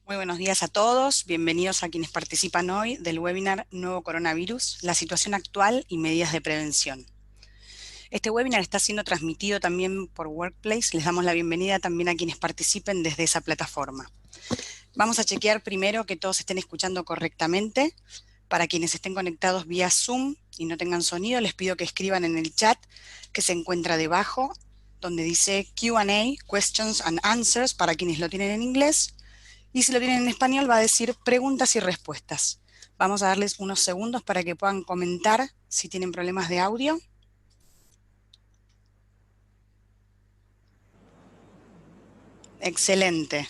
Muy buenos días a todos, bienvenidos a quienes participan hoy del webinar Nuevo Coronavirus, la situación actual y medidas de prevención. Este webinar está siendo transmitido también por Workplace, les damos la bienvenida también a quienes participen desde esa plataforma. Vamos a chequear primero que todos estén escuchando correctamente. Para quienes estén conectados vía Zoom y no tengan sonido, les pido que escriban en el chat que se encuentra debajo, donde dice Q&A, Questions and Answers, para quienes lo tienen en inglés. Y si lo tienen en español va a decir preguntas y respuestas. Vamos a darles unos segundos para que puedan comentar si tienen problemas de audio. Excelente.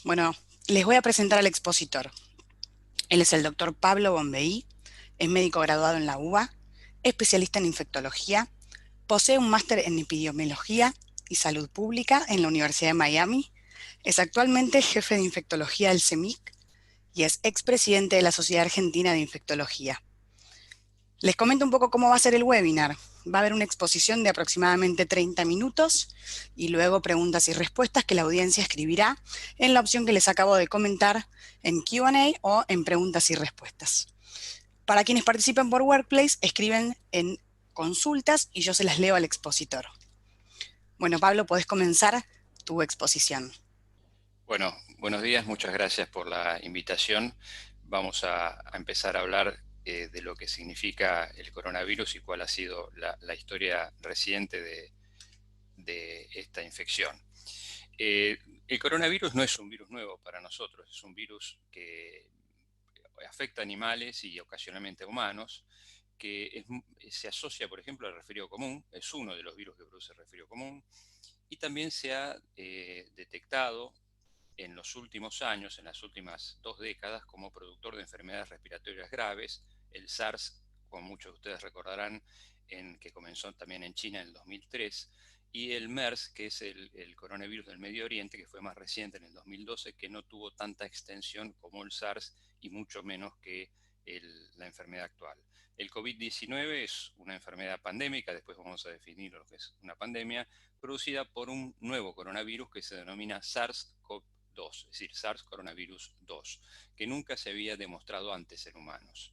Bueno, les voy a presentar al expositor. Él es el doctor Pablo Bombeí, es médico graduado en la UBA, especialista en infectología, posee un máster en epidemiología y salud pública en la Universidad de Miami, es actualmente jefe de infectología del CEMIC y es expresidente de la Sociedad Argentina de Infectología. Les comento un poco cómo va a ser el webinar. Va a haber una exposición de aproximadamente 30 minutos y luego preguntas y respuestas que la audiencia escribirá en la opción que les acabo de comentar en Q&A o en preguntas y respuestas. Para quienes participen por Workplace, escriben en consultas y yo se las leo al expositor. Bueno, Pablo, podés comenzar tu exposición. Bueno, buenos días, muchas gracias por la invitación. Vamos a empezar a hablar de lo que significa el coronavirus y cuál ha sido la historia reciente de esta infección. El coronavirus no es un virus nuevo para nosotros, es un virus que afecta a animales y ocasionalmente a humanos, que se asocia, por ejemplo, al resfrío común, es uno de los virus que produce el resfrío común, y también se ha detectado en los últimos años, en las últimas 2 décadas, como productor de enfermedades respiratorias graves, el SARS, como muchos de ustedes recordarán, que comenzó también en China en el 2003, y el MERS, que es el coronavirus del Medio Oriente, que fue más reciente en el 2012, que no tuvo tanta extensión como el SARS y mucho menos que la enfermedad actual. El COVID-19 es una enfermedad pandémica, después vamos a definir lo que es una pandemia, producida por un nuevo coronavirus que se denomina SARS-CoV-2, es decir, SARS coronavirus 2, que nunca se había demostrado antes en humanos.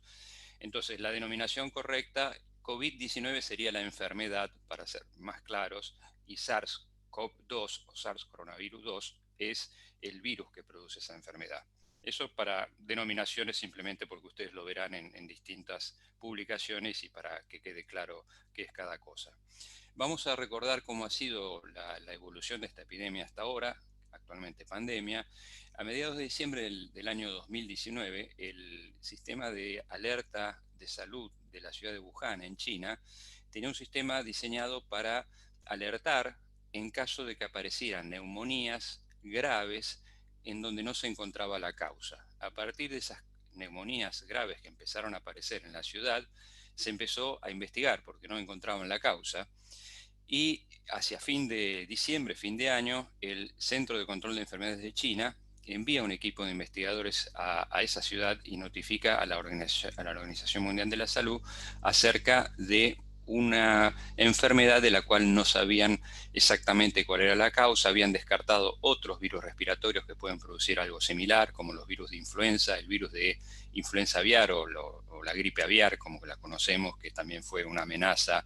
Entonces, la denominación correcta, COVID-19 sería la enfermedad, para ser más claros, y SARS-CoV-2 o SARS coronavirus 2 es el virus que produce esa enfermedad. Eso para denominaciones simplemente porque ustedes lo verán en distintas publicaciones y para que quede claro qué es cada cosa. Vamos a recordar cómo ha sido la evolución de esta epidemia hasta ahora, actualmente pandemia. A mediados de diciembre del año 2019, el sistema de alerta de salud de la ciudad de Wuhan, en China, tenía un sistema diseñado para alertar en caso de que aparecieran neumonías graves en donde no se encontraba la causa. A partir de esas neumonías graves que empezaron a aparecer en la ciudad, se empezó a investigar porque no encontraban la causa. Y hacia fin de diciembre, fin de año, el Centro de Control de Enfermedades de China envía un equipo de investigadores a esa ciudad y notifica a la Organización Mundial de la Salud acerca de una enfermedad de la cual no sabían exactamente cuál era la causa, habían descartado otros virus respiratorios que pueden producir algo similar, como los virus de influenza, el virus de influenza aviar o la gripe aviar, como la conocemos, que también fue una amenaza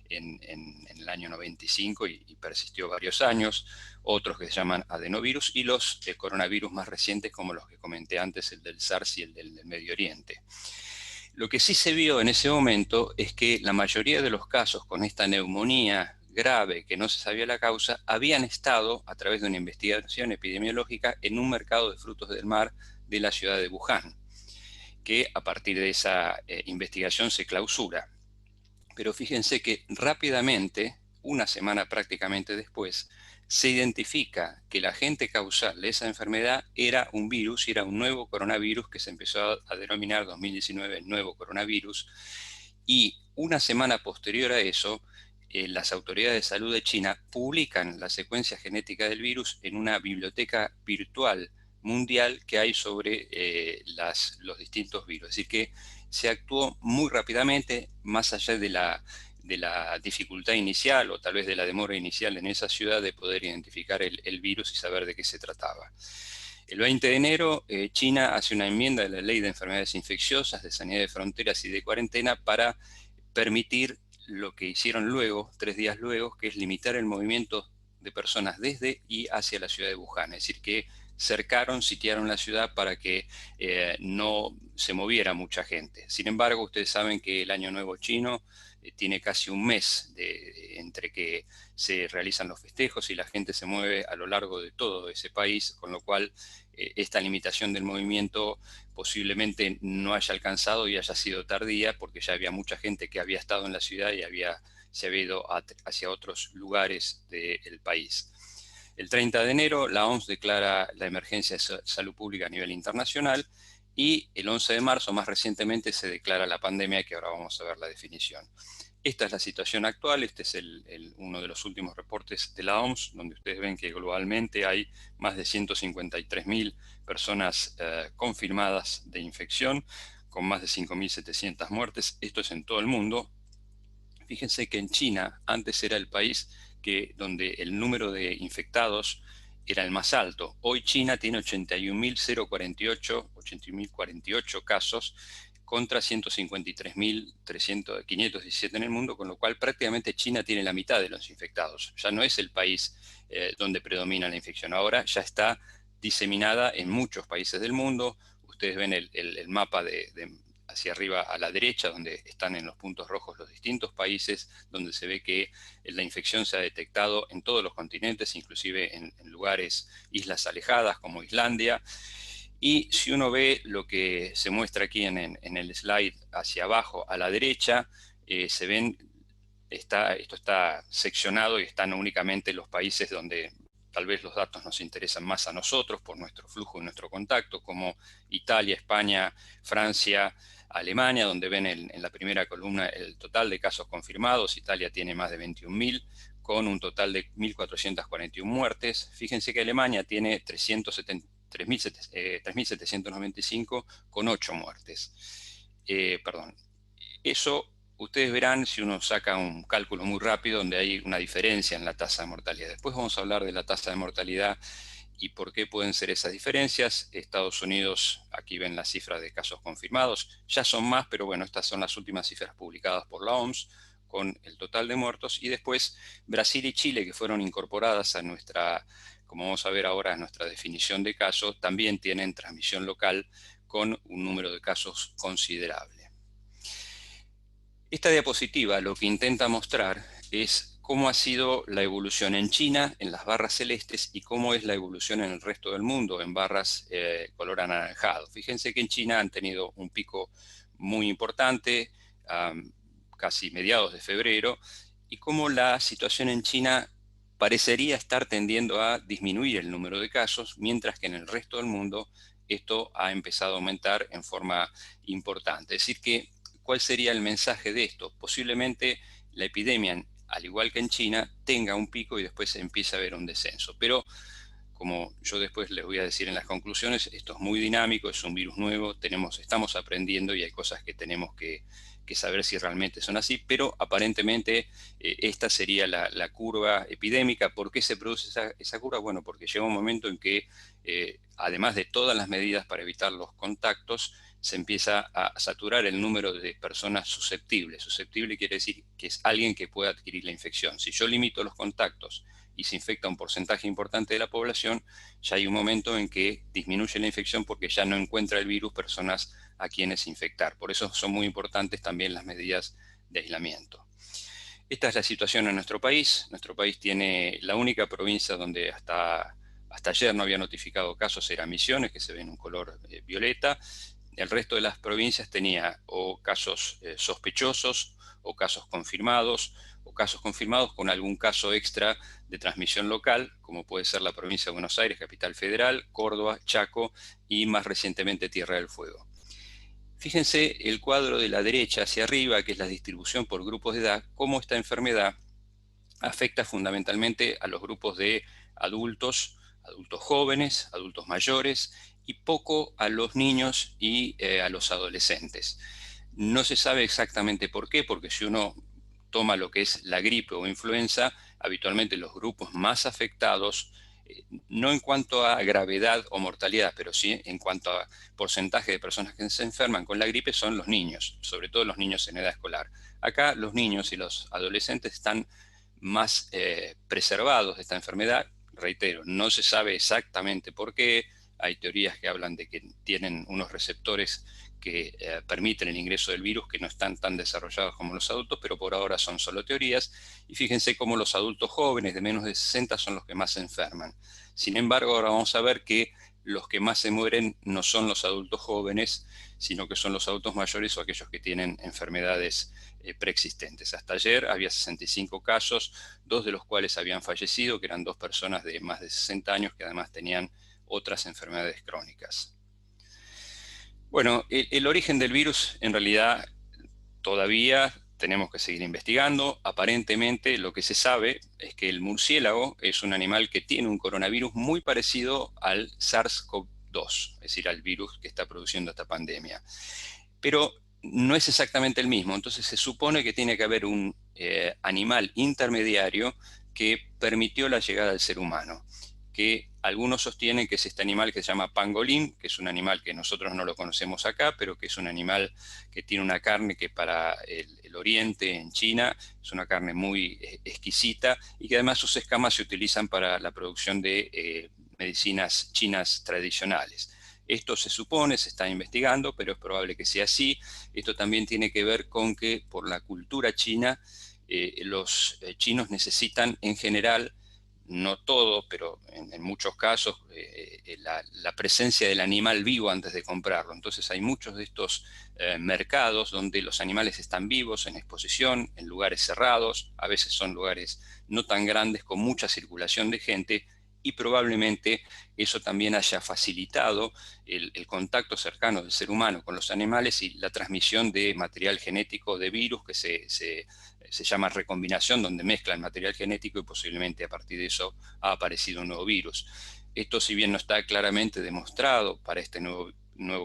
en el año 95 y persistió varios años, otros que se llaman adenovirus y los coronavirus más recientes como los que comenté antes, el del SARS y el del Medio Oriente. Lo que sí se vio en ese momento es que la mayoría de los casos con esta neumonía grave que no se sabía la causa habían estado a través de una investigación epidemiológica en un mercado de frutos del mar de la ciudad de Wuhan, que a partir de esa investigación se clausura. Pero fíjense que rápidamente, una semana prácticamente después, se identifica que el agente causal de esa enfermedad era un virus, era un nuevo coronavirus que se empezó a denominar 2019 el nuevo coronavirus. Y una semana posterior a eso, las autoridades de salud de China publican la secuencia genética del virus en una biblioteca virtual mundial que hay sobre los distintos virus. Es decir, que se actuó muy rápidamente, más allá de la dificultad inicial o tal vez de la demora inicial en esa ciudad de poder identificar el virus y saber de qué se trataba. El 20 de enero, China hace una enmienda de la Ley de Enfermedades Infecciosas, de Sanidad de Fronteras y de Cuarentena para permitir lo que hicieron luego, 3 días luego, que es limitar el movimiento de personas desde y hacia la ciudad de Wuhan. Es decir, que cercaron, sitiaron la ciudad para que no se moviera mucha gente. Sin embargo, ustedes saben que el Año Nuevo chino tiene casi un mes entre que se realizan los festejos y la gente se mueve a lo largo de todo ese país, con lo cual esta limitación del movimiento posiblemente no haya alcanzado y haya sido tardía, porque ya había mucha gente que había estado en la ciudad y se había ido hacia otros lugares del país. El 30 de enero, la OMS declara la emergencia de salud pública a nivel internacional y el 11 de marzo, más recientemente, se declara la pandemia, que ahora vamos a ver la definición. Esta es la situación actual, este es uno de los últimos reportes de la OMS, donde ustedes ven que globalmente hay más de 153.000 personas confirmadas de infección, con más de 5.700 muertes. Esto es en todo el mundo. Fíjense que en China antes era el país donde el número de infectados era el más alto. Hoy China tiene 81.048 casos contra 153.517 en el mundo, con lo cual prácticamente China tiene la mitad de los infectados. Ya no es el país donde predomina la infección. Ahora ya está diseminada en muchos países del mundo. Ustedes ven el mapa hacia arriba a la derecha, donde están en los puntos rojos los distintos países, donde se ve que la infección se ha detectado en todos los continentes, inclusive en lugares, islas alejadas como Islandia. Y si uno ve lo que se muestra aquí en el slide hacia abajo a la derecha, se ven, esto está seccionado y están únicamente los países donde tal vez los datos nos interesan más a nosotros por nuestro flujo y nuestro contacto, como Italia, España, Francia, Alemania, donde ven en la primera columna el total de casos confirmados. Italia tiene más de 21.000, con un total de 1.441 muertes. Fíjense que Alemania tiene 3.795 con 8 muertes. Perdón. Eso ustedes verán si uno saca un cálculo muy rápido donde hay una diferencia en la tasa de mortalidad. Después vamos a hablar de la tasa de mortalidad y por qué pueden ser esas diferencias. Estados Unidos, aquí ven las cifras de casos confirmados, ya son más, pero bueno, estas son las últimas cifras publicadas por la OMS con el total de muertos. Y después Brasil y Chile, que fueron incorporadas a nuestra, como vamos a ver ahora, a nuestra definición de casos, también tienen transmisión local con un número de casos considerable. Esta diapositiva lo que intenta mostrar es cómo ha sido la evolución en China en las barras celestes y cómo es la evolución en el resto del mundo en barras color anaranjado. Fíjense que en China han tenido un pico muy importante, casi mediados de febrero, y cómo la situación en China parecería estar tendiendo a disminuir el número de casos, mientras que en el resto del mundo esto ha empezado a aumentar en forma importante. Es decir que, ¿cuál sería el mensaje de esto? Posiblemente la epidemia, al igual que en China, tenga un pico y después se empieza a ver un descenso. Pero, como yo después les voy a decir en las conclusiones, esto es muy dinámico, es un virus nuevo, estamos aprendiendo y hay cosas que tenemos que saber si realmente son así, pero aparentemente esta sería la curva epidémica. ¿Por qué se produce esa curva? Bueno, porque llega un momento en que, además de todas las medidas para evitar los contactos, se empieza a saturar el número de personas susceptibles. Susceptible quiere decir que es alguien que puede adquirir la infección. Si yo limito los contactos y se infecta un porcentaje importante de la población, ya hay un momento en que disminuye la infección porque ya no encuentra el virus personas a quienes infectar. Por eso son muy importantes también las medidas de aislamiento. Esta es la situación en nuestro país. Nuestro país tiene la única provincia donde hasta ayer no había notificado casos, era Misiones, que se ve en un color violeta. El resto de las provincias tenía o casos sospechosos o casos confirmados con algún caso extra de transmisión local, como puede ser la provincia de Buenos Aires, capital federal, Córdoba, Chaco y más recientemente Tierra del Fuego. Fíjense el cuadro de la derecha hacia arriba, que es la distribución por grupos de edad, cómo esta enfermedad afecta fundamentalmente a los grupos de adultos jóvenes, adultos mayores, y poco a los niños y a los adolescentes. No se sabe exactamente por qué, porque si uno toma lo que es la gripe o influenza, habitualmente los grupos más afectados no en cuanto a gravedad o mortalidad, pero sí en cuanto a porcentaje de personas que se enferman con la gripe, son los niños, sobre todo los niños en edad escolar. Acá los niños y los adolescentes están más preservados de esta enfermedad. Reitero, no se sabe exactamente por qué. Hay teorías que hablan de que tienen unos receptores que permiten el ingreso del virus que no están tan desarrollados como los adultos, pero por ahora son solo teorías. Y fíjense cómo los adultos jóvenes de menos de 60 son los que más se enferman. Sin embargo, ahora vamos a ver que los que más se mueren no son los adultos jóvenes, sino que son los adultos mayores o aquellos que tienen enfermedades preexistentes. Hasta ayer había 65 casos, 2 de los cuales habían fallecido, que eran 2 personas de más de 60 años que además tenían otras enfermedades crónicas. Bueno, el origen del virus en realidad todavía tenemos que seguir investigando. Aparentemente lo que se sabe es que el murciélago es un animal que tiene un coronavirus muy parecido al SARS-CoV-2, es decir, al virus que está produciendo esta pandemia. Pero no es exactamente el mismo, entonces se supone que tiene que haber un animal intermediario que permitió la llegada al ser humano, que algunos sostienen que es este animal que se llama pangolín, que es un animal que nosotros no lo conocemos acá, pero que es un animal que tiene una carne que para el oriente, en China, es una carne muy exquisita y que además sus escamas se utilizan para la producción de medicinas chinas tradicionales. Esto se supone, se está investigando, pero es probable que sea así. Esto también tiene que ver con que por la cultura china, los chinos necesitan en general, no todo, pero en muchos casos, la presencia del animal vivo antes de comprarlo. Entonces hay muchos de estos mercados donde los animales están vivos, en exposición, en lugares cerrados, a veces son lugares no tan grandes con mucha circulación de gente, y probablemente eso también haya facilitado el contacto cercano del ser humano con los animales y la transmisión de material genético de virus que se llama recombinación, donde mezcla el material genético y posiblemente a partir de eso ha aparecido un nuevo virus. Esto, si bien no está claramente demostrado para este nuevo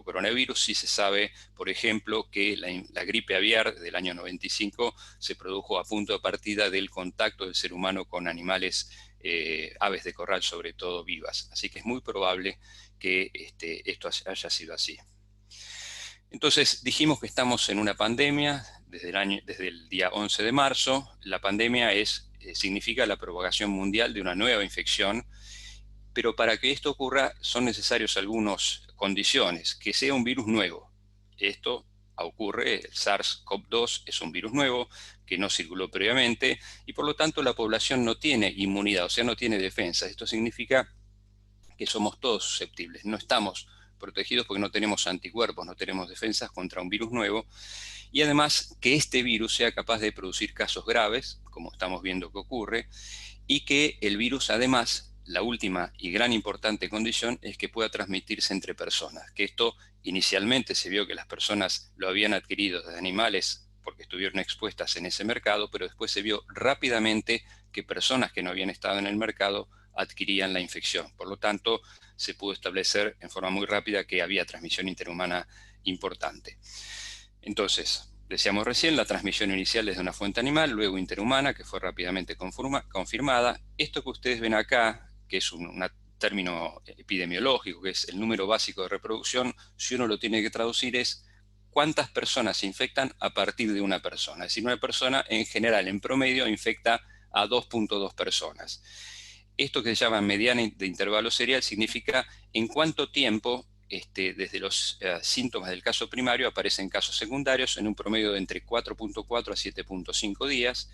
coronavirus, sí se sabe, por ejemplo, que la gripe aviar del año 95 se produjo a punto de partida del contacto del ser humano con animales, aves de corral, sobre todo vivas. Así que es muy probable que esto haya sido así. Entonces dijimos que estamos en una pandemia desde el día 11 de marzo. La pandemia significa la propagación mundial de una nueva infección, pero para que esto ocurra son necesarias algunas condiciones, que sea un virus nuevo. Esto ocurre, el SARS-CoV-2 es un virus nuevo que no circuló previamente y por lo tanto la población no tiene inmunidad, o sea, no tiene defensa. Esto significa que somos todos susceptibles, no estamos protegidos porque no tenemos anticuerpos, no tenemos defensas contra un virus nuevo, y además que este virus sea capaz de producir casos graves, como estamos viendo que ocurre, y que el virus además, la última y gran importante condición es que pueda transmitirse entre personas, que esto inicialmente se vio que las personas lo habían adquirido de animales porque estuvieron expuestas en ese mercado, pero después se vio rápidamente que personas que no habían estado en el mercado adquirían la infección. Por lo tanto, se pudo establecer en forma muy rápida que había transmisión interhumana importante. Entonces, decíamos recién, la transmisión inicial desde una fuente animal, luego interhumana, que fue rápidamente confirmada. Esto que ustedes ven acá, que es un término epidemiológico, que es el número básico de reproducción, si uno lo tiene que traducir es cuántas personas se infectan a partir de una persona. Es decir, una persona en general, en promedio, infecta a 2.2 personas. Esto que se llama mediana de intervalo serial significa en cuánto tiempo desde los síntomas del caso primario aparecen casos secundarios en un promedio de entre 4.4 a 7.5 días.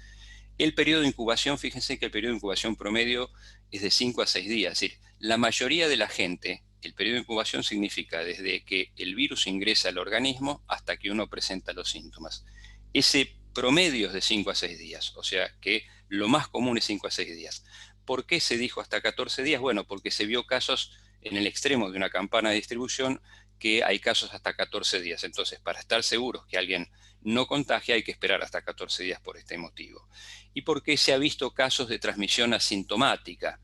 El periodo de incubación, fíjense que el periodo de incubación promedio es de 5 a 6 días. Es decir, la mayoría de la gente, el periodo de incubación significa desde que el virus ingresa al organismo hasta que uno presenta los síntomas. Ese promedio es de 5 a 6 días, o sea que lo más común es 5 a 6 días. ¿Por qué se dijo hasta 14 días? Bueno, porque se vio casos en el extremo de una campana de distribución que hay casos hasta 14 días. Entonces, para estar seguros que alguien no contagia, hay que esperar hasta 14 días por este motivo. ¿Y por qué se ha visto casos de transmisión asintomática?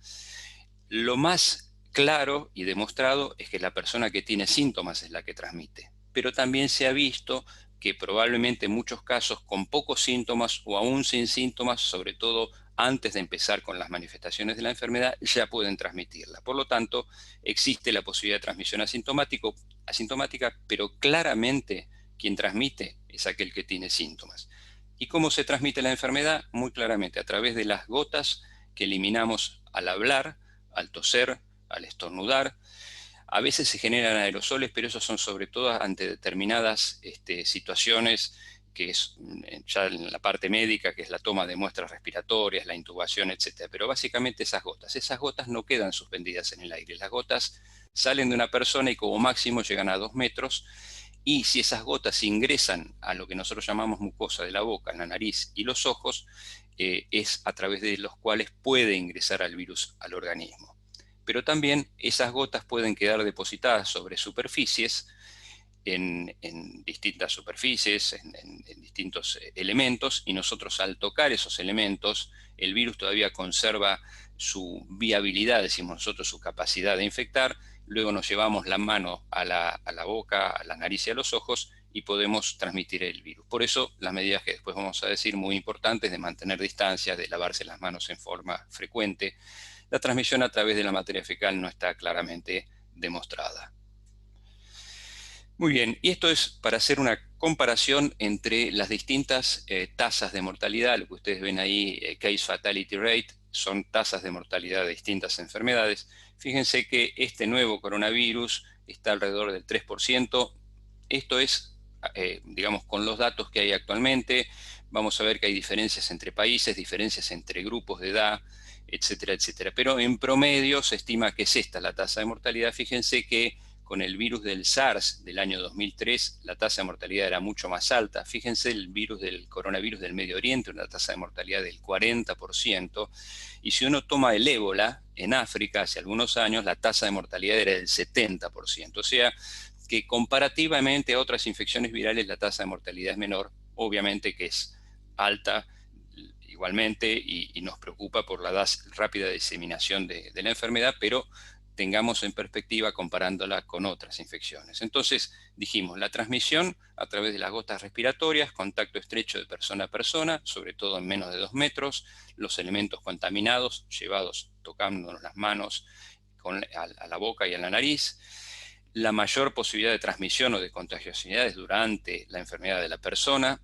Lo más claro y demostrado es que la persona que tiene síntomas es la que transmite. Pero también se ha visto que probablemente en muchos casos con pocos síntomas o aún sin síntomas, sobre todo antes de empezar con las manifestaciones de la enfermedad, ya pueden transmitirla. Por lo tanto, existe la posibilidad de transmisión asintomática, pero claramente quien transmite es aquel que tiene síntomas. ¿Y cómo se transmite la enfermedad? Muy claramente, a través de las gotas que eliminamos al hablar, al toser, al estornudar. A veces se generan aerosoles, pero esos son sobre todo ante determinadas situaciones que es ya en la parte médica, que es la toma de muestras respiratorias, la intubación, etc. Pero básicamente esas gotas no quedan suspendidas en el aire. Las gotas salen de una persona y como máximo llegan a 2 metros, y si esas gotas ingresan a lo que nosotros llamamos mucosa de la boca, la nariz y los ojos, es a través de los cuales puede ingresar el virus al organismo. Pero también esas gotas pueden quedar depositadas sobre superficies, en distintas superficies, en distintos elementos, y nosotros al tocar esos elementos, el virus todavía conserva su viabilidad, decimos nosotros, su capacidad de infectar. Luego nos llevamos la mano a la boca, a la nariz y a los ojos y podemos transmitir el virus. Por eso las medidas que después vamos a decir muy importantes de mantener distancia, de lavarse las manos en forma frecuente. La transmisión a través de la materia fecal no está claramente demostrada. Muy bien, y esto es para hacer una comparación entre las distintas tasas de mortalidad. Lo que ustedes ven ahí, case fatality rate, son tasas de mortalidad de distintas enfermedades. Fíjense que este nuevo coronavirus está alrededor del 3%. Esto es, digamos, con los datos que hay actualmente. Vamos a ver que hay diferencias entre países, diferencias entre grupos de edad, etcétera, etcétera. Pero en promedio se estima que es esta la tasa de mortalidad. Fíjense que con el virus del SARS del año 2003, la tasa de mortalidad era mucho más alta. Fíjense el virus del coronavirus del Medio Oriente, una tasa de mortalidad del 40%. Y si uno toma el ébola en África hace algunos años, la tasa de mortalidad era del 70%. O sea que comparativamente a otras infecciones virales, la tasa de mortalidad es menor. Obviamente que es alta igualmente y nos preocupa por la rápida diseminación de la enfermedad, pero tengamos en perspectiva comparándola con otras infecciones. Entonces, dijimos, la transmisión a través de las gotas respiratorias, contacto estrecho de persona a persona, sobre todo en menos de 2 metros, los elementos contaminados llevados tocándonos las manos a la boca y a la nariz, la mayor posibilidad de transmisión o de contagiosidades durante la enfermedad de la persona.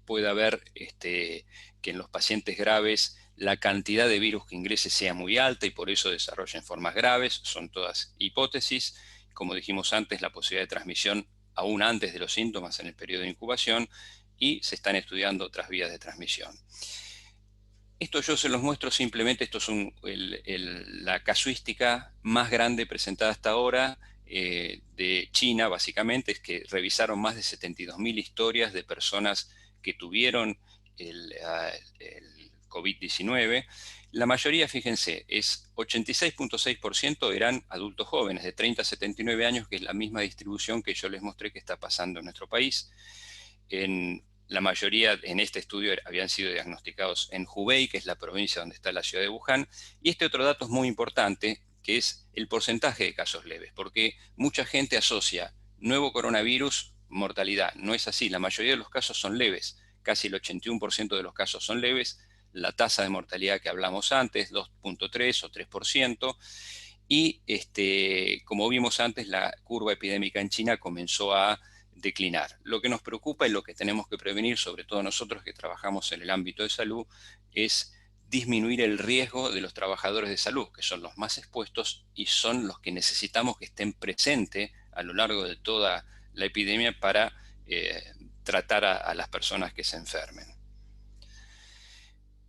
Puede haber que en los pacientes graves la cantidad de virus que ingrese sea muy alta y por eso desarrollen formas graves. Son todas hipótesis. Como dijimos antes, la posibilidad de transmisión aún antes de los síntomas en el periodo de incubación, y se están estudiando otras vías de transmisión. Esto yo se los muestro simplemente, esto es la casuística más grande presentada hasta ahora de China, básicamente, es que revisaron más de 72.000 historias de personas que tuvieron el COVID-19. La mayoría, fíjense, es 86.6% eran adultos jóvenes de 30 a 79 años, que es la misma distribución que yo les mostré que está pasando en nuestro país. La mayoría en este estudio habían sido diagnosticados en Hubei, que es la provincia donde está la ciudad de Wuhan. Y este otro dato es muy importante, que es el porcentaje de casos leves, porque mucha gente asocia nuevo coronavirus, mortalidad. No es así, la mayoría de los casos son leves, casi el 81% de los casos son leves. La tasa de mortalidad que hablamos antes, 2.3 o 3%. Y como vimos antes, la curva epidémica en China comenzó a declinar. Lo que nos preocupa y lo que tenemos que prevenir, sobre todo nosotros que trabajamos en el ámbito de salud, es disminuir el riesgo de los trabajadores de salud, que son los más expuestos y son los que necesitamos que estén presentes a lo largo de toda la epidemia para tratar a las personas que se enfermen.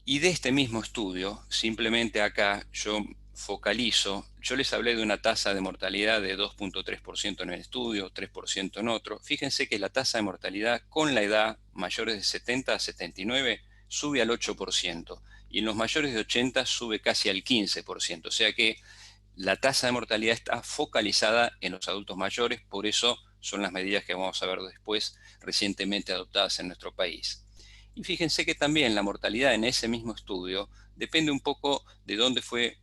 Y de este mismo estudio, simplemente acá yo focalizo, yo les hablé de una tasa de mortalidad de 2.3% en el estudio, 3% en otro. Fíjense que la tasa de mortalidad con la edad, mayores de 70 a 79, sube al 8%, y en los mayores de 80 sube casi al 15%. O sea que la tasa de mortalidad está focalizada en los adultos mayores, por eso son las medidas que vamos a ver después recientemente adoptadas en nuestro país. Y fíjense que también la mortalidad en ese mismo estudio depende un poco de dónde fue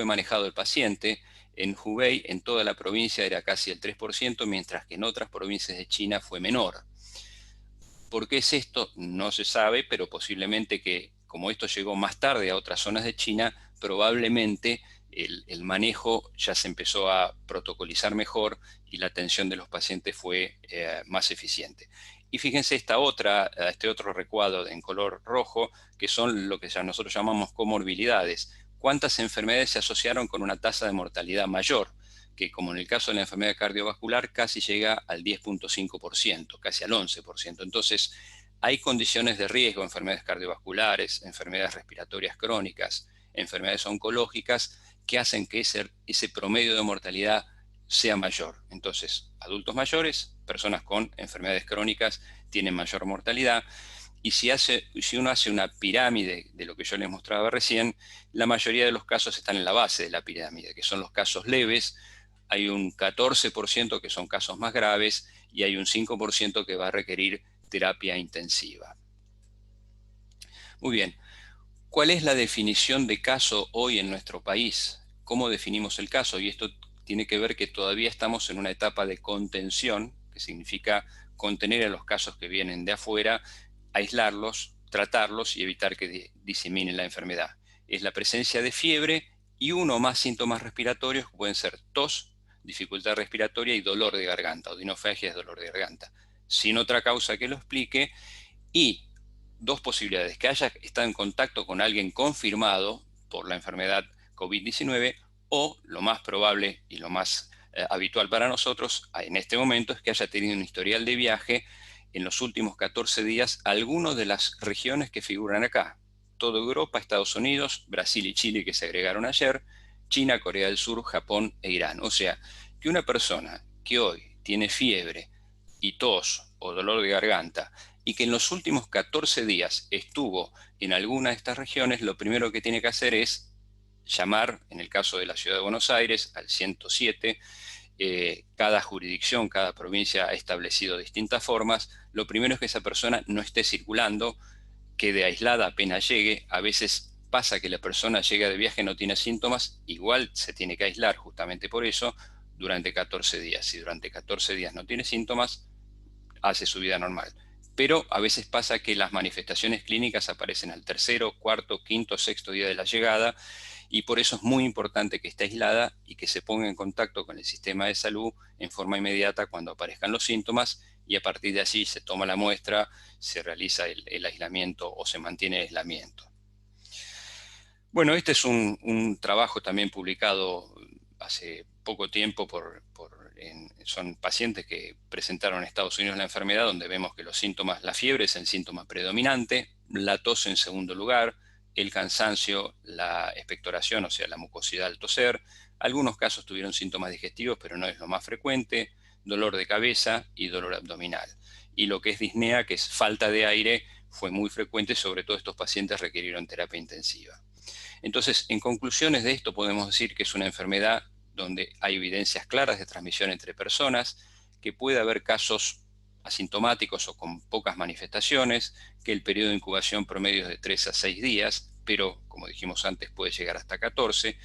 manejado el paciente. En Hubei, en toda la provincia, era casi el 3%, mientras que en otras provincias de China fue menor. ¿Por qué es esto? No se sabe, pero posiblemente que como esto llegó más tarde a otras zonas de China, probablemente el manejo ya se empezó a protocolizar mejor y la atención de los pacientes fue más eficiente. Y fíjense este otro recuadro en color rojo, que son lo que ya nosotros llamamos comorbilidades. ¿Cuántas enfermedades se asociaron con una tasa de mortalidad mayor? Que como en el caso de la enfermedad cardiovascular casi llega al 10.5%, casi al 11%. Entonces, hay condiciones de riesgo, enfermedades cardiovasculares, enfermedades respiratorias crónicas, enfermedades oncológicas, que hacen que ese promedio de mortalidad sea mayor. Entonces, adultos mayores, personas con enfermedades crónicas, tienen mayor mortalidad. Y si uno hace una pirámide de lo que yo les mostraba recién, la mayoría de los casos están en la base de la pirámide, que son los casos leves. Hay un 14% que son casos más graves y hay un 5% que va a requerir terapia intensiva. Muy bien, ¿cuál es la definición de caso hoy en nuestro país? ¿Cómo definimos el caso? Y esto tiene que ver que todavía estamos en una etapa de contención, que significa contener a los casos que vienen de afuera, aislarlos, tratarlos y evitar que diseminen la enfermedad. Es la presencia de fiebre y uno o más síntomas respiratorios, que pueden ser tos, dificultad respiratoria y dolor de garganta. Odinofagia es dolor de garganta, sin otra causa que lo explique. Y dos posibilidades: que haya estado en contacto con alguien confirmado por la enfermedad COVID-19, o lo más probable y lo más habitual para nosotros en este momento es que haya tenido un historial de viaje en los últimos 14 días a alguna de las regiones que figuran acá. Toda Europa, Estados Unidos, Brasil y Chile, que se agregaron ayer, China, Corea del Sur, Japón e Irán. O sea, que una persona que hoy tiene fiebre y tos o dolor de garganta y que en los últimos 14 días estuvo en alguna de estas regiones, lo primero que tiene que hacer es llamar, en el caso de la Ciudad de Buenos Aires, al 107. Cada jurisdicción, cada provincia ha establecido distintas formas. Lo primero es que esa persona no esté circulando, quede aislada apenas llegue. A veces pasa que la persona llega de viaje, no tiene síntomas, igual se tiene que aislar justamente por eso durante 14 días. Si durante 14 días no tiene síntomas, hace su vida normal. Pero a veces pasa que las manifestaciones clínicas aparecen al tercero, cuarto, quinto, sexto día de la llegada, y por eso es muy importante que esté aislada y que se ponga en contacto con el sistema de salud en forma inmediata cuando aparezcan los síntomas, y a partir de allí se toma la muestra, se realiza el aislamiento o se mantiene el aislamiento. Bueno, este es un trabajo también publicado hace poco tiempo son pacientes que presentaron en Estados Unidos la enfermedad, donde vemos que los síntomas, la fiebre es el síntoma predominante, la tos en segundo lugar, el cansancio, la expectoración, o sea, la mucosidad al toser. Algunos casos tuvieron síntomas digestivos, pero no es lo más frecuente, dolor de cabeza y dolor abdominal. Y lo que es disnea, que es falta de aire, fue muy frecuente, sobre todo estos pacientes requirieron terapia intensiva. Entonces, en conclusiones de esto podemos decir que es una enfermedad donde hay evidencias claras de transmisión entre personas, que puede haber casos asintomáticos o con pocas manifestaciones, que el periodo de incubación promedio es de 3 a 6 días, pero como dijimos antes puede llegar hasta 14,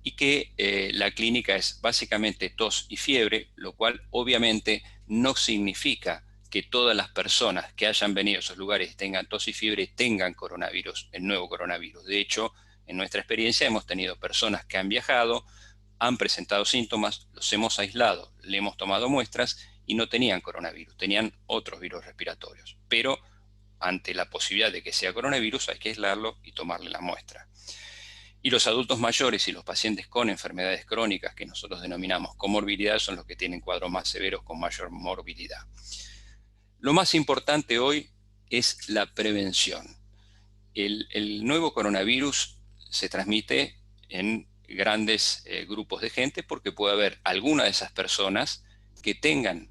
y que la clínica es básicamente tos y fiebre, lo cual obviamente no significa que todas las personas que hayan venido a esos lugares tengan tos y fiebre tengan coronavirus, el nuevo coronavirus. De hecho, en nuestra experiencia hemos tenido personas que han viajado, han presentado síntomas, los hemos aislado, le hemos tomado muestras y no tenían coronavirus, tenían otros virus respiratorios. Pero ante la posibilidad de que sea coronavirus hay que aislarlo y tomarle la muestra. Y los adultos mayores y los pacientes con enfermedades crónicas, que nosotros denominamos comorbilidad, son los que tienen cuadros más severos con mayor morbilidad. Lo más importante hoy es la prevención. El nuevo coronavirus se transmite en grandes grupos de gente, porque puede haber alguna de esas personas que tengan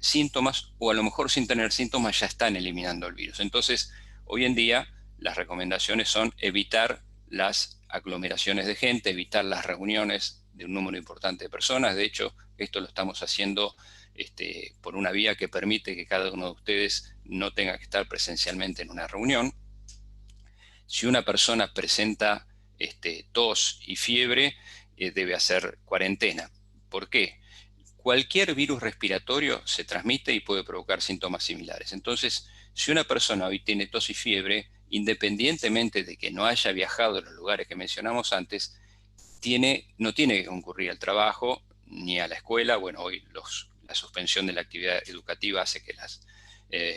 síntomas, o a lo mejor sin tener síntomas ya están eliminando el virus. Entonces, hoy en día las recomendaciones son evitar las aglomeraciones de gente, evitar las reuniones de un número importante de personas. De hecho, esto lo estamos haciendo por una vía que permite que cada uno de ustedes no tenga que estar presencialmente en una reunión. Si una persona presenta tos y fiebre, debe hacer cuarentena. ¿Por qué? Cualquier virus respiratorio se transmite y puede provocar síntomas similares. Entonces, si una persona hoy tiene tos y fiebre independientemente de que no haya viajado a los lugares que mencionamos antes, no tiene que concurrir al trabajo ni a la escuela. Bueno, hoy la suspensión de la actividad educativa hace que los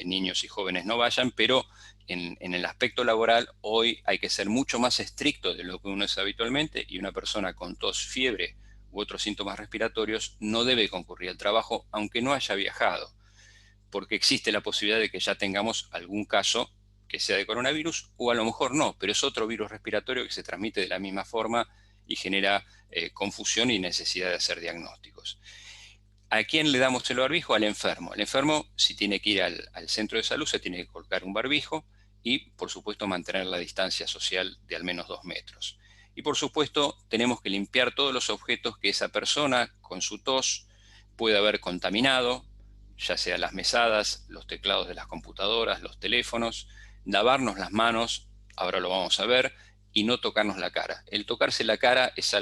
niños y jóvenes no vayan, pero en el aspecto laboral hoy hay que ser mucho más estricto de lo que uno es habitualmente, y una persona con tos, fiebre u otros síntomas respiratorios no debe concurrir al trabajo aunque no haya viajado, porque existe la posibilidad de que ya tengamos algún caso que sea de coronavirus, o a lo mejor no, pero es otro virus respiratorio que se transmite de la misma forma y genera confusión y necesidad de hacer diagnósticos. ¿A quién le damos el barbijo? Al enfermo. El enfermo, si tiene que ir al centro de salud, se tiene que colocar un barbijo y, por supuesto, mantener la distancia social de al menos 2 metros. Y, por supuesto, tenemos que limpiar todos los objetos que esa persona, con su tos, puede haber contaminado, ya sea las mesadas, los teclados de las computadoras, los teléfonos, lavarnos las manos, ahora lo vamos a ver, y no tocarnos la cara. El tocarse la cara es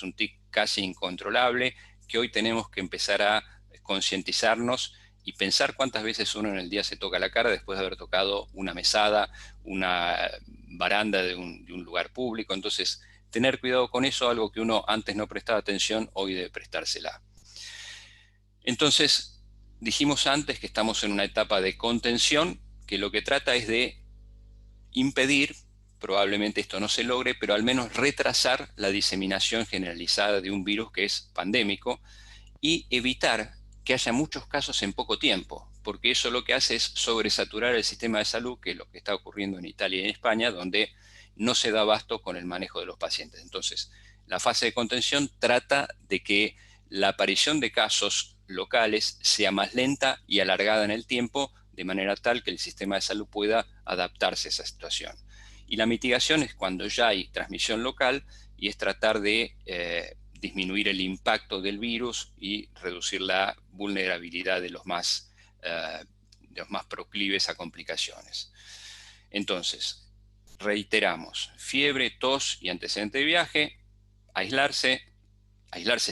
un tic casi incontrolable, que hoy tenemos que empezar a concientizarnos y pensar cuántas veces uno en el día se toca la cara después de haber tocado una mesada, una baranda de un lugar público. Entonces, tener cuidado con eso, algo que uno antes no prestaba atención, hoy debe prestársela. Entonces, dijimos antes que estamos en una etapa de contención, que lo que trata es de impedir, probablemente esto no se logre, pero al menos retrasar la diseminación generalizada de un virus que es pandémico, y evitar que haya muchos casos en poco tiempo, porque eso lo que hace es sobresaturar el sistema de salud, que es lo que está ocurriendo en Italia y en España, donde no se da abasto con el manejo de los pacientes. Entonces, la fase de contención trata de que la aparición de casos locales sea más lenta y alargada en el tiempo, de manera tal que el sistema de salud pueda adaptarse a esa situación. Y la mitigación es cuando ya hay transmisión local, y es tratar de disminuir el impacto del virus y reducir la vulnerabilidad de los más proclives a complicaciones. Entonces, reiteramos: fiebre, tos y antecedente de viaje, aislarse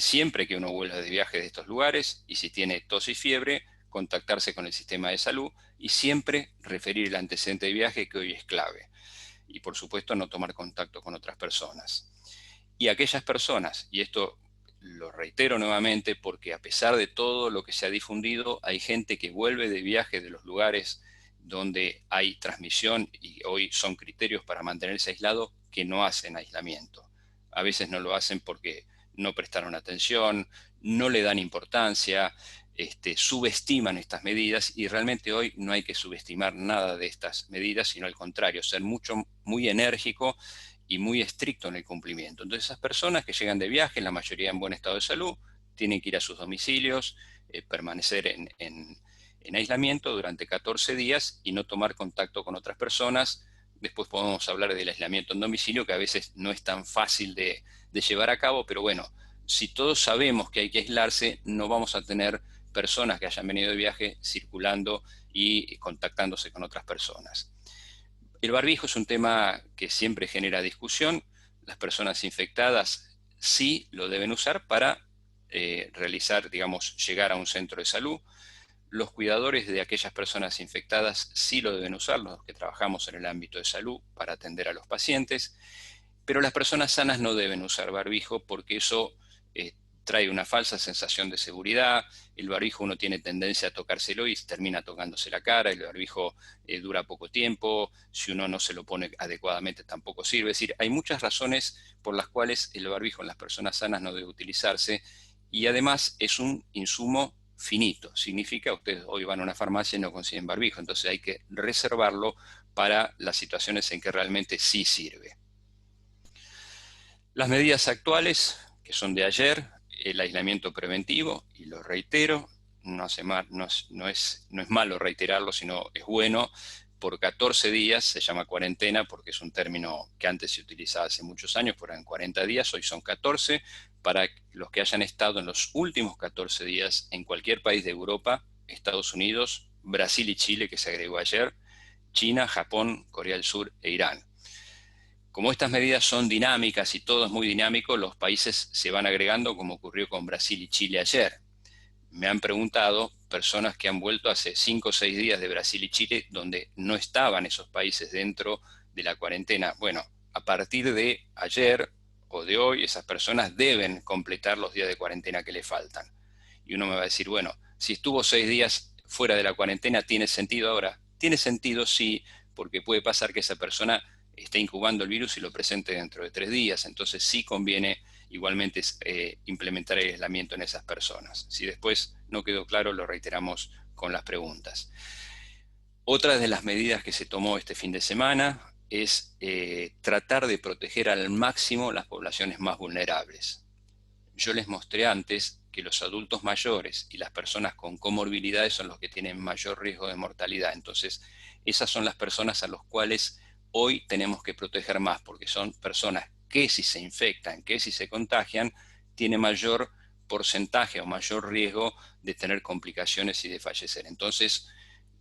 siempre que uno vuelva de viaje de estos lugares, y si tiene tos y fiebre, contactarse con el sistema de salud y siempre referir el antecedente de viaje, que hoy es clave. Y, por supuesto, no tomar contacto con otras personas. Y aquellas personas, y esto lo reitero nuevamente porque a pesar de todo lo que se ha difundido, hay gente que vuelve de viaje de los lugares donde hay transmisión, y hoy son criterios para mantenerse aislado, que no hacen aislamiento. A veces no lo hacen porque no prestaron atención, no le dan importancia, subestiman estas medidas, y realmente hoy no hay que subestimar nada de estas medidas, sino al contrario, ser muy enérgico y muy estricto en el cumplimiento. Entonces, esas personas que llegan de viaje, la mayoría en buen estado de salud, tienen que ir a sus domicilios, permanecer en aislamiento durante 14 días y no tomar contacto con otras personas. Después podemos hablar del aislamiento en domicilio, que a veces no es tan fácil de llevar a cabo, pero bueno, si todos sabemos que hay que aislarse, no vamos a tener personas que hayan venido de viaje circulando y contactándose con otras personas. El barbijo es un tema que siempre genera discusión. Las personas infectadas sí lo deben usar para llegar a un centro de salud. Los cuidadores de aquellas personas infectadas sí lo deben usar, los que trabajamos en el ámbito de salud, para atender a los pacientes. Pero las personas sanas no deben usar barbijo, porque eso trae una falsa sensación de seguridad. El barbijo, uno tiene tendencia a tocárselo y termina tocándose la cara. El barbijo dura poco tiempo. Si uno no se lo pone adecuadamente, tampoco sirve. Es decir, hay muchas razones por las cuales el barbijo en las personas sanas no debe utilizarse, y además es un insumo finito. Significa, ustedes hoy van a una farmacia y no consiguen barbijo, entonces hay que reservarlo para las situaciones en que realmente sí sirve. Las medidas actuales, que son de ayer, el aislamiento preventivo, y lo reitero, no es malo reiterarlo, sino es bueno. Por 14 días, se llama cuarentena porque es un término que antes se utilizaba hace muchos años, pero eran 40 días, hoy son 14, para los que hayan estado en los últimos 14 días en cualquier país de Europa, Estados Unidos, Brasil y Chile, que se agregó ayer, China, Japón, Corea del Sur e Irán. Como estas medidas son dinámicas y todo es muy dinámico, los países se van agregando, como ocurrió con Brasil y Chile ayer. Me han preguntado personas que han vuelto hace 5 o 6 días de Brasil y Chile, donde no estaban esos países dentro de la cuarentena. Bueno, a partir de ayer o de hoy, esas personas deben completar los días de cuarentena que le faltan. Y uno me va a decir, bueno, si estuvo 6 días fuera de la cuarentena, ¿tiene sentido ahora? Tiene sentido, sí, porque puede pasar que esa persona esté incubando el virus y lo presente dentro de 3 días. Entonces sí conviene igualmente implementar el aislamiento en esas personas. Si después no quedó claro, lo reiteramos con las preguntas. Otra de las medidas que se tomó este fin de semana es tratar de proteger al máximo las poblaciones más vulnerables. Yo les mostré antes que los adultos mayores y las personas con comorbilidades son los que tienen mayor riesgo de mortalidad. Entonces, esas son las personas a las cuales hoy tenemos que proteger más, porque son personas que si se infectan, que si se contagian, tienen mayor porcentaje o mayor riesgo de tener complicaciones y de fallecer. Entonces,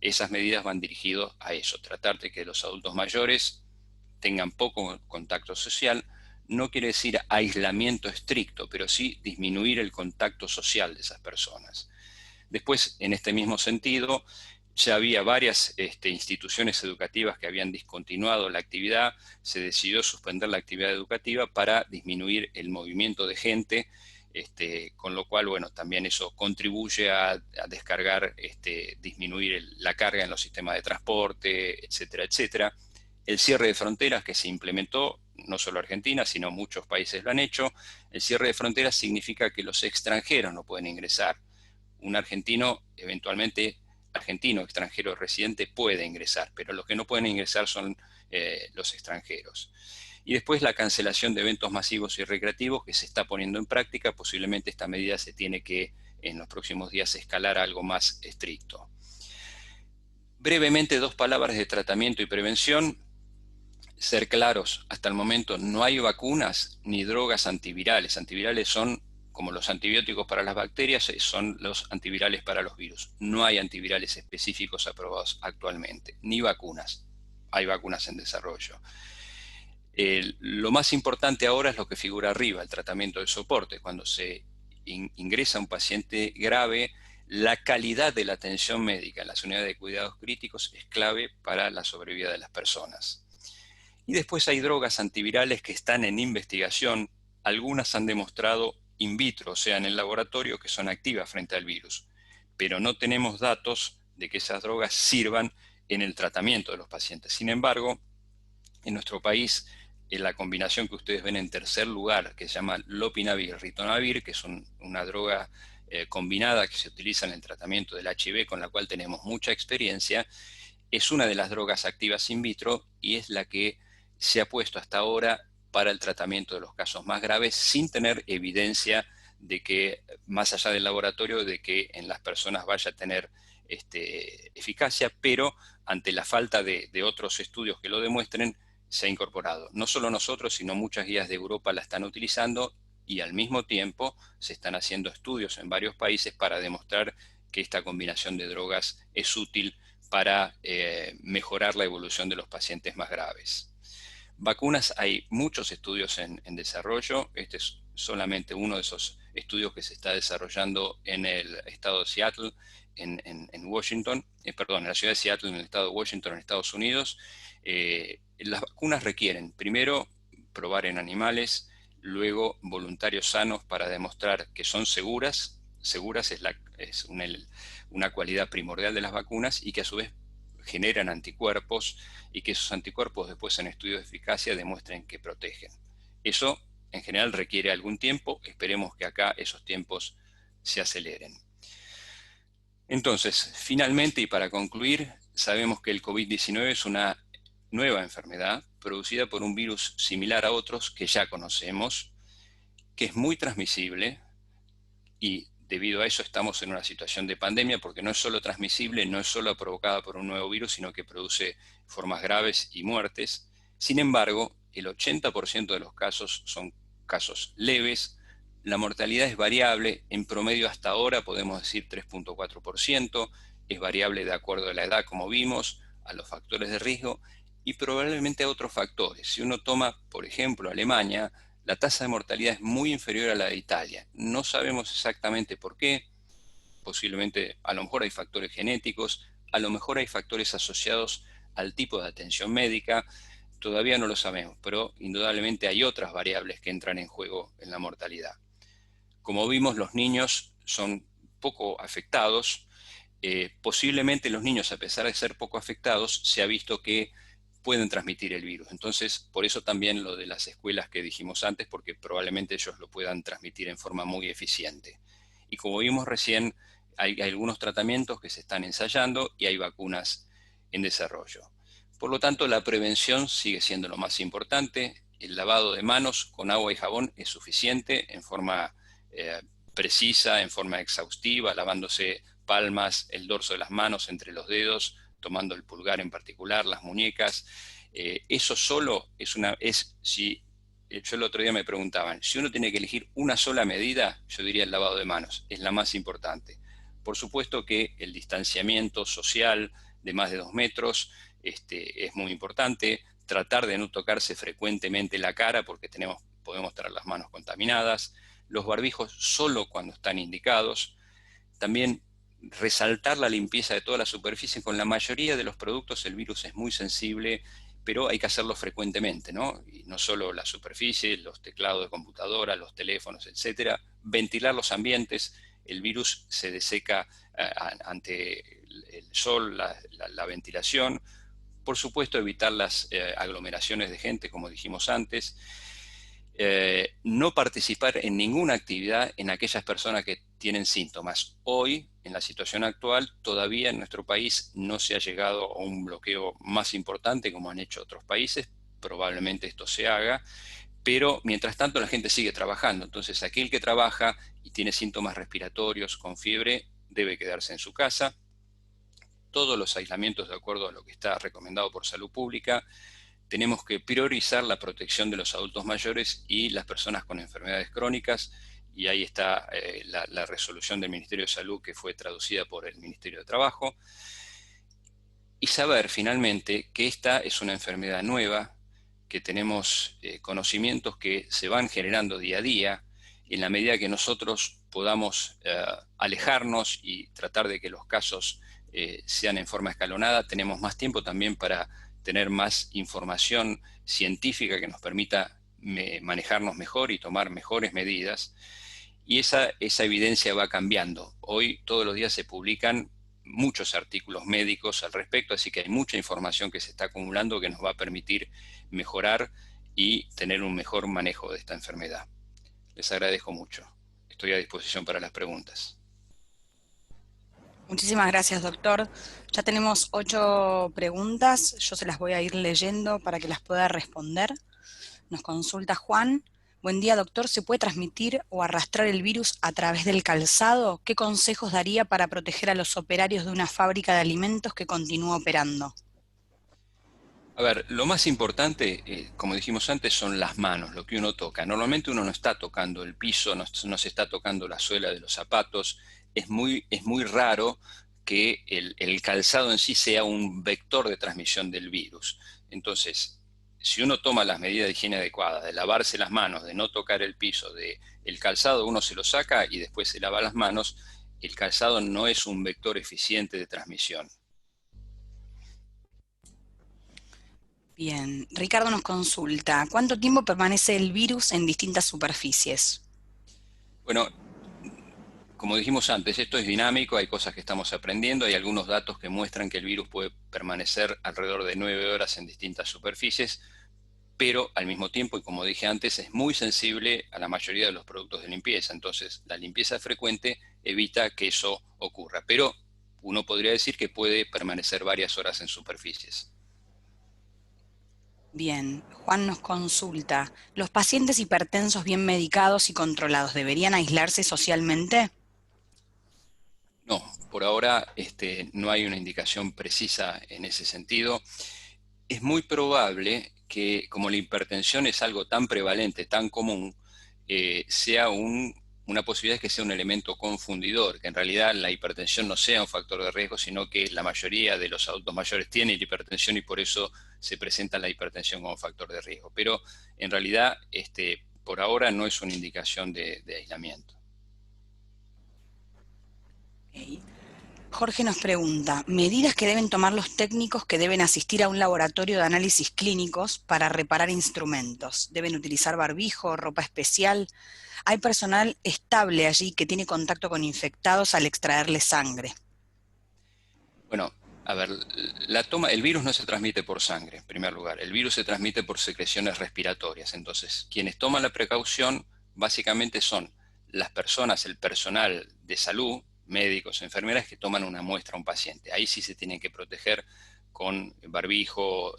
esas medidas van dirigidas a eso, tratar de que los adultos mayores tengan poco contacto social. No quiere decir aislamiento estricto, pero sí disminuir el contacto social de esas personas. Después, en este mismo sentido, ya había varias instituciones educativas que habían discontinuado la actividad. Se decidió suspender la actividad educativa para disminuir el movimiento de gente, con lo cual, bueno, también eso contribuye a descargar, disminuir la carga en los sistemas de transporte, etcétera, etcétera. El cierre de fronteras que se implementó, no solo Argentina, sino muchos países lo han hecho. El cierre de fronteras significa que los extranjeros no pueden ingresar. Un argentino, eventualmente, argentino extranjero residente puede ingresar, pero los que no pueden ingresar son los extranjeros. Y después la cancelación de eventos masivos y recreativos que se está poniendo en práctica. Posiblemente esta medida se tiene que en los próximos días escalar a algo más estricto. Brevemente, 2 palabras de tratamiento y prevención. Ser claros, hasta el momento no hay vacunas ni drogas antivirales. Antivirales son como los antibióticos para las bacterias, son los antivirales para los virus. No hay antivirales específicos aprobados actualmente, ni vacunas. Hay vacunas en desarrollo. Lo más importante ahora es lo que figura arriba, el tratamiento de soporte. Cuando se ingresa un paciente grave, la calidad de la atención médica en las unidades de cuidados críticos es clave para la sobrevida de las personas. Y después hay drogas antivirales que están en investigación. Algunas han demostrado in vitro, o sea, en el laboratorio, que son activas frente al virus. Pero no tenemos datos de que esas drogas sirvan en el tratamiento de los pacientes. Sin embargo, en nuestro país, en la combinación que ustedes ven en tercer lugar, que se llama lopinavir-ritonavir, que es una droga combinada que se utiliza en el tratamiento del HIV, con la cual tenemos mucha experiencia, es una de las drogas activas in vitro y es la que se ha puesto hasta ahora para el tratamiento de los casos más graves sin tener evidencia de que, más allá del laboratorio, de que en las personas vaya a tener eficacia, pero ante la falta de otros estudios que lo demuestren, se ha incorporado. No solo nosotros, sino muchas guías de Europa la están utilizando y al mismo tiempo se están haciendo estudios en varios países para demostrar que esta combinación de drogas es útil para mejorar la evolución de los pacientes más graves. Vacunas, hay muchos estudios en desarrollo. Este es solamente uno de esos estudios que se está desarrollando en el estado de Seattle, en Washington, perdón, en la ciudad de Seattle, en el estado de Washington, en Estados Unidos. Las vacunas requieren, primero, probar en animales, luego voluntarios sanos para demostrar que son seguras. Seguras es una cualidad primordial de las vacunas y que a su vez generan anticuerpos y que esos anticuerpos después en estudios de eficacia demuestren que protegen. Eso en general requiere algún tiempo. Esperemos que acá esos tiempos se aceleren. Entonces, finalmente y para concluir, sabemos que el COVID-19 es una nueva enfermedad producida por un virus similar a otros que ya conocemos, que es muy transmisible y debido a eso estamos en una situación de pandemia porque no es solo transmisible, no es solo provocada por un nuevo virus, sino que produce formas graves y muertes. Sin embargo, el 80% de los casos son casos leves. La mortalidad es variable, en promedio hasta ahora podemos decir 3.4%, es variable de acuerdo a la edad, como vimos, a los factores de riesgo y probablemente a otros factores. Si uno toma, por ejemplo, Alemania, la tasa de mortalidad es muy inferior a la de Italia. No sabemos exactamente por qué. Posiblemente, a lo mejor hay factores genéticos, a lo mejor hay factores asociados al tipo de atención médica, Todavía no lo sabemos, pero indudablemente hay otras variables que entran en juego en la mortalidad. Como vimos, los niños son poco afectados. Posiblemente los niños, a pesar de ser poco afectados, se ha visto que pueden transmitir el virus. Entonces, por eso también lo de las escuelas que dijimos antes, porque probablemente ellos lo puedan transmitir en forma muy eficiente. Y como vimos recién, hay algunos tratamientos que se están ensayando y hay vacunas en desarrollo. Por lo tanto, la prevención sigue siendo lo más importante. El lavado de manos con agua y jabón es suficiente en forma precisa, en forma exhaustiva, lavándose palmas, el dorso de las manos entre los dedos, tomando el pulgar en particular, las muñecas. Eso solo yo el otro día me preguntaban, si uno tiene que elegir una sola medida, yo diría el lavado de manos, es la más importante. Por supuesto que el distanciamiento social de más de 2 metros es muy importante, tratar de no tocarse frecuentemente la cara porque podemos tener las manos contaminadas, los barbijos solo cuando están indicados, también resaltar la limpieza de toda la superficie. Con la mayoría de los productos el virus es muy sensible, pero hay que hacerlo frecuentemente, ¿no? Y no solo la superficie, los teclados de computadora, los teléfonos, etcétera. Ventilar los ambientes, el virus se deseca ante el sol, la ventilación. Por supuesto, evitar las aglomeraciones de gente, como dijimos antes. No participar en ninguna actividad en aquellas personas que tienen síntomas. Hoy, en la situación actual, todavía en nuestro país no se ha llegado a un bloqueo más importante como han hecho otros países. Probablemente esto se haga, pero mientras tanto la gente sigue trabajando. Entonces, aquel que trabaja y tiene síntomas respiratorios con fiebre debe quedarse en su casa. Todos los aislamientos de acuerdo a lo que está recomendado por Salud Pública. Tenemos que priorizar la protección de los adultos mayores y las personas con enfermedades crónicas, y ahí está la resolución del Ministerio de Salud que fue traducida por el Ministerio de Trabajo. Y saber finalmente que esta es una enfermedad nueva, que tenemos conocimientos que se van generando día a día. En la medida que nosotros podamos alejarnos y tratar de que los casos sean en forma escalonada, tenemos más tiempo también para tener más información científica que nos permita manejarnos mejor y tomar mejores medidas. Y esa evidencia va cambiando. Hoy todos los días se publican muchos artículos médicos al respecto, así que hay mucha información que se está acumulando que nos va a permitir mejorar y tener un mejor manejo de esta enfermedad. Les agradezco mucho. Estoy a disposición para las preguntas. Muchísimas gracias, doctor. Ya tenemos 8 preguntas, yo se las voy a ir leyendo para que las pueda responder. Nos consulta Juan. Buen día, doctor. ¿Se puede transmitir o arrastrar el virus a través del calzado? ¿Qué consejos daría para proteger a los operarios de una fábrica de alimentos que continúa operando? A ver, lo más importante, como dijimos antes, son las manos, lo que uno toca. Normalmente uno no está tocando el piso, no se está tocando la suela de los zapatos. Es muy raro que el calzado en sí sea un vector de transmisión del virus. Entonces, si uno toma las medidas de higiene adecuadas, de lavarse las manos, de no tocar el piso, el calzado uno se lo saca y después se lava las manos, el calzado no es un vector eficiente de transmisión. Bien, Ricardo nos consulta. ¿Cuánto tiempo permanece el virus en distintas superficies? Bueno, como dijimos antes, esto es dinámico, hay cosas que estamos aprendiendo, hay algunos datos que muestran que el virus puede permanecer alrededor de 9 horas en distintas superficies, pero al mismo tiempo, y como dije antes, es muy sensible a la mayoría de los productos de limpieza. Entonces, la limpieza frecuente evita que eso ocurra, pero uno podría decir que puede permanecer varias horas en superficies. Bien, Juan nos consulta. ¿Los pacientes hipertensos bien medicados y controlados deberían aislarse socialmente? No, por ahora no hay una indicación precisa en ese sentido. Es muy probable que, como la hipertensión es algo tan prevalente, tan común, sea una posibilidad que sea un elemento confundidor, que en realidad la hipertensión no sea un factor de riesgo, sino que la mayoría de los adultos mayores tienen hipertensión y por eso se presenta la hipertensión como factor de riesgo. Pero en realidad, por ahora no es una indicación de aislamiento. Okay. Jorge nos pregunta, medidas que deben tomar los técnicos que deben asistir a un laboratorio de análisis clínicos para reparar instrumentos. ¿Deben utilizar barbijo, ropa especial? Hay personal estable allí que tiene contacto con infectados al extraerle sangre. Bueno, a ver, el virus no se transmite por sangre, en primer lugar. El virus se transmite por secreciones respiratorias. Entonces, quienes toman la precaución básicamente son las personas, el personal de salud, médicos, enfermeras, que toman una muestra a un paciente. Ahí sí se tienen que proteger con barbijo,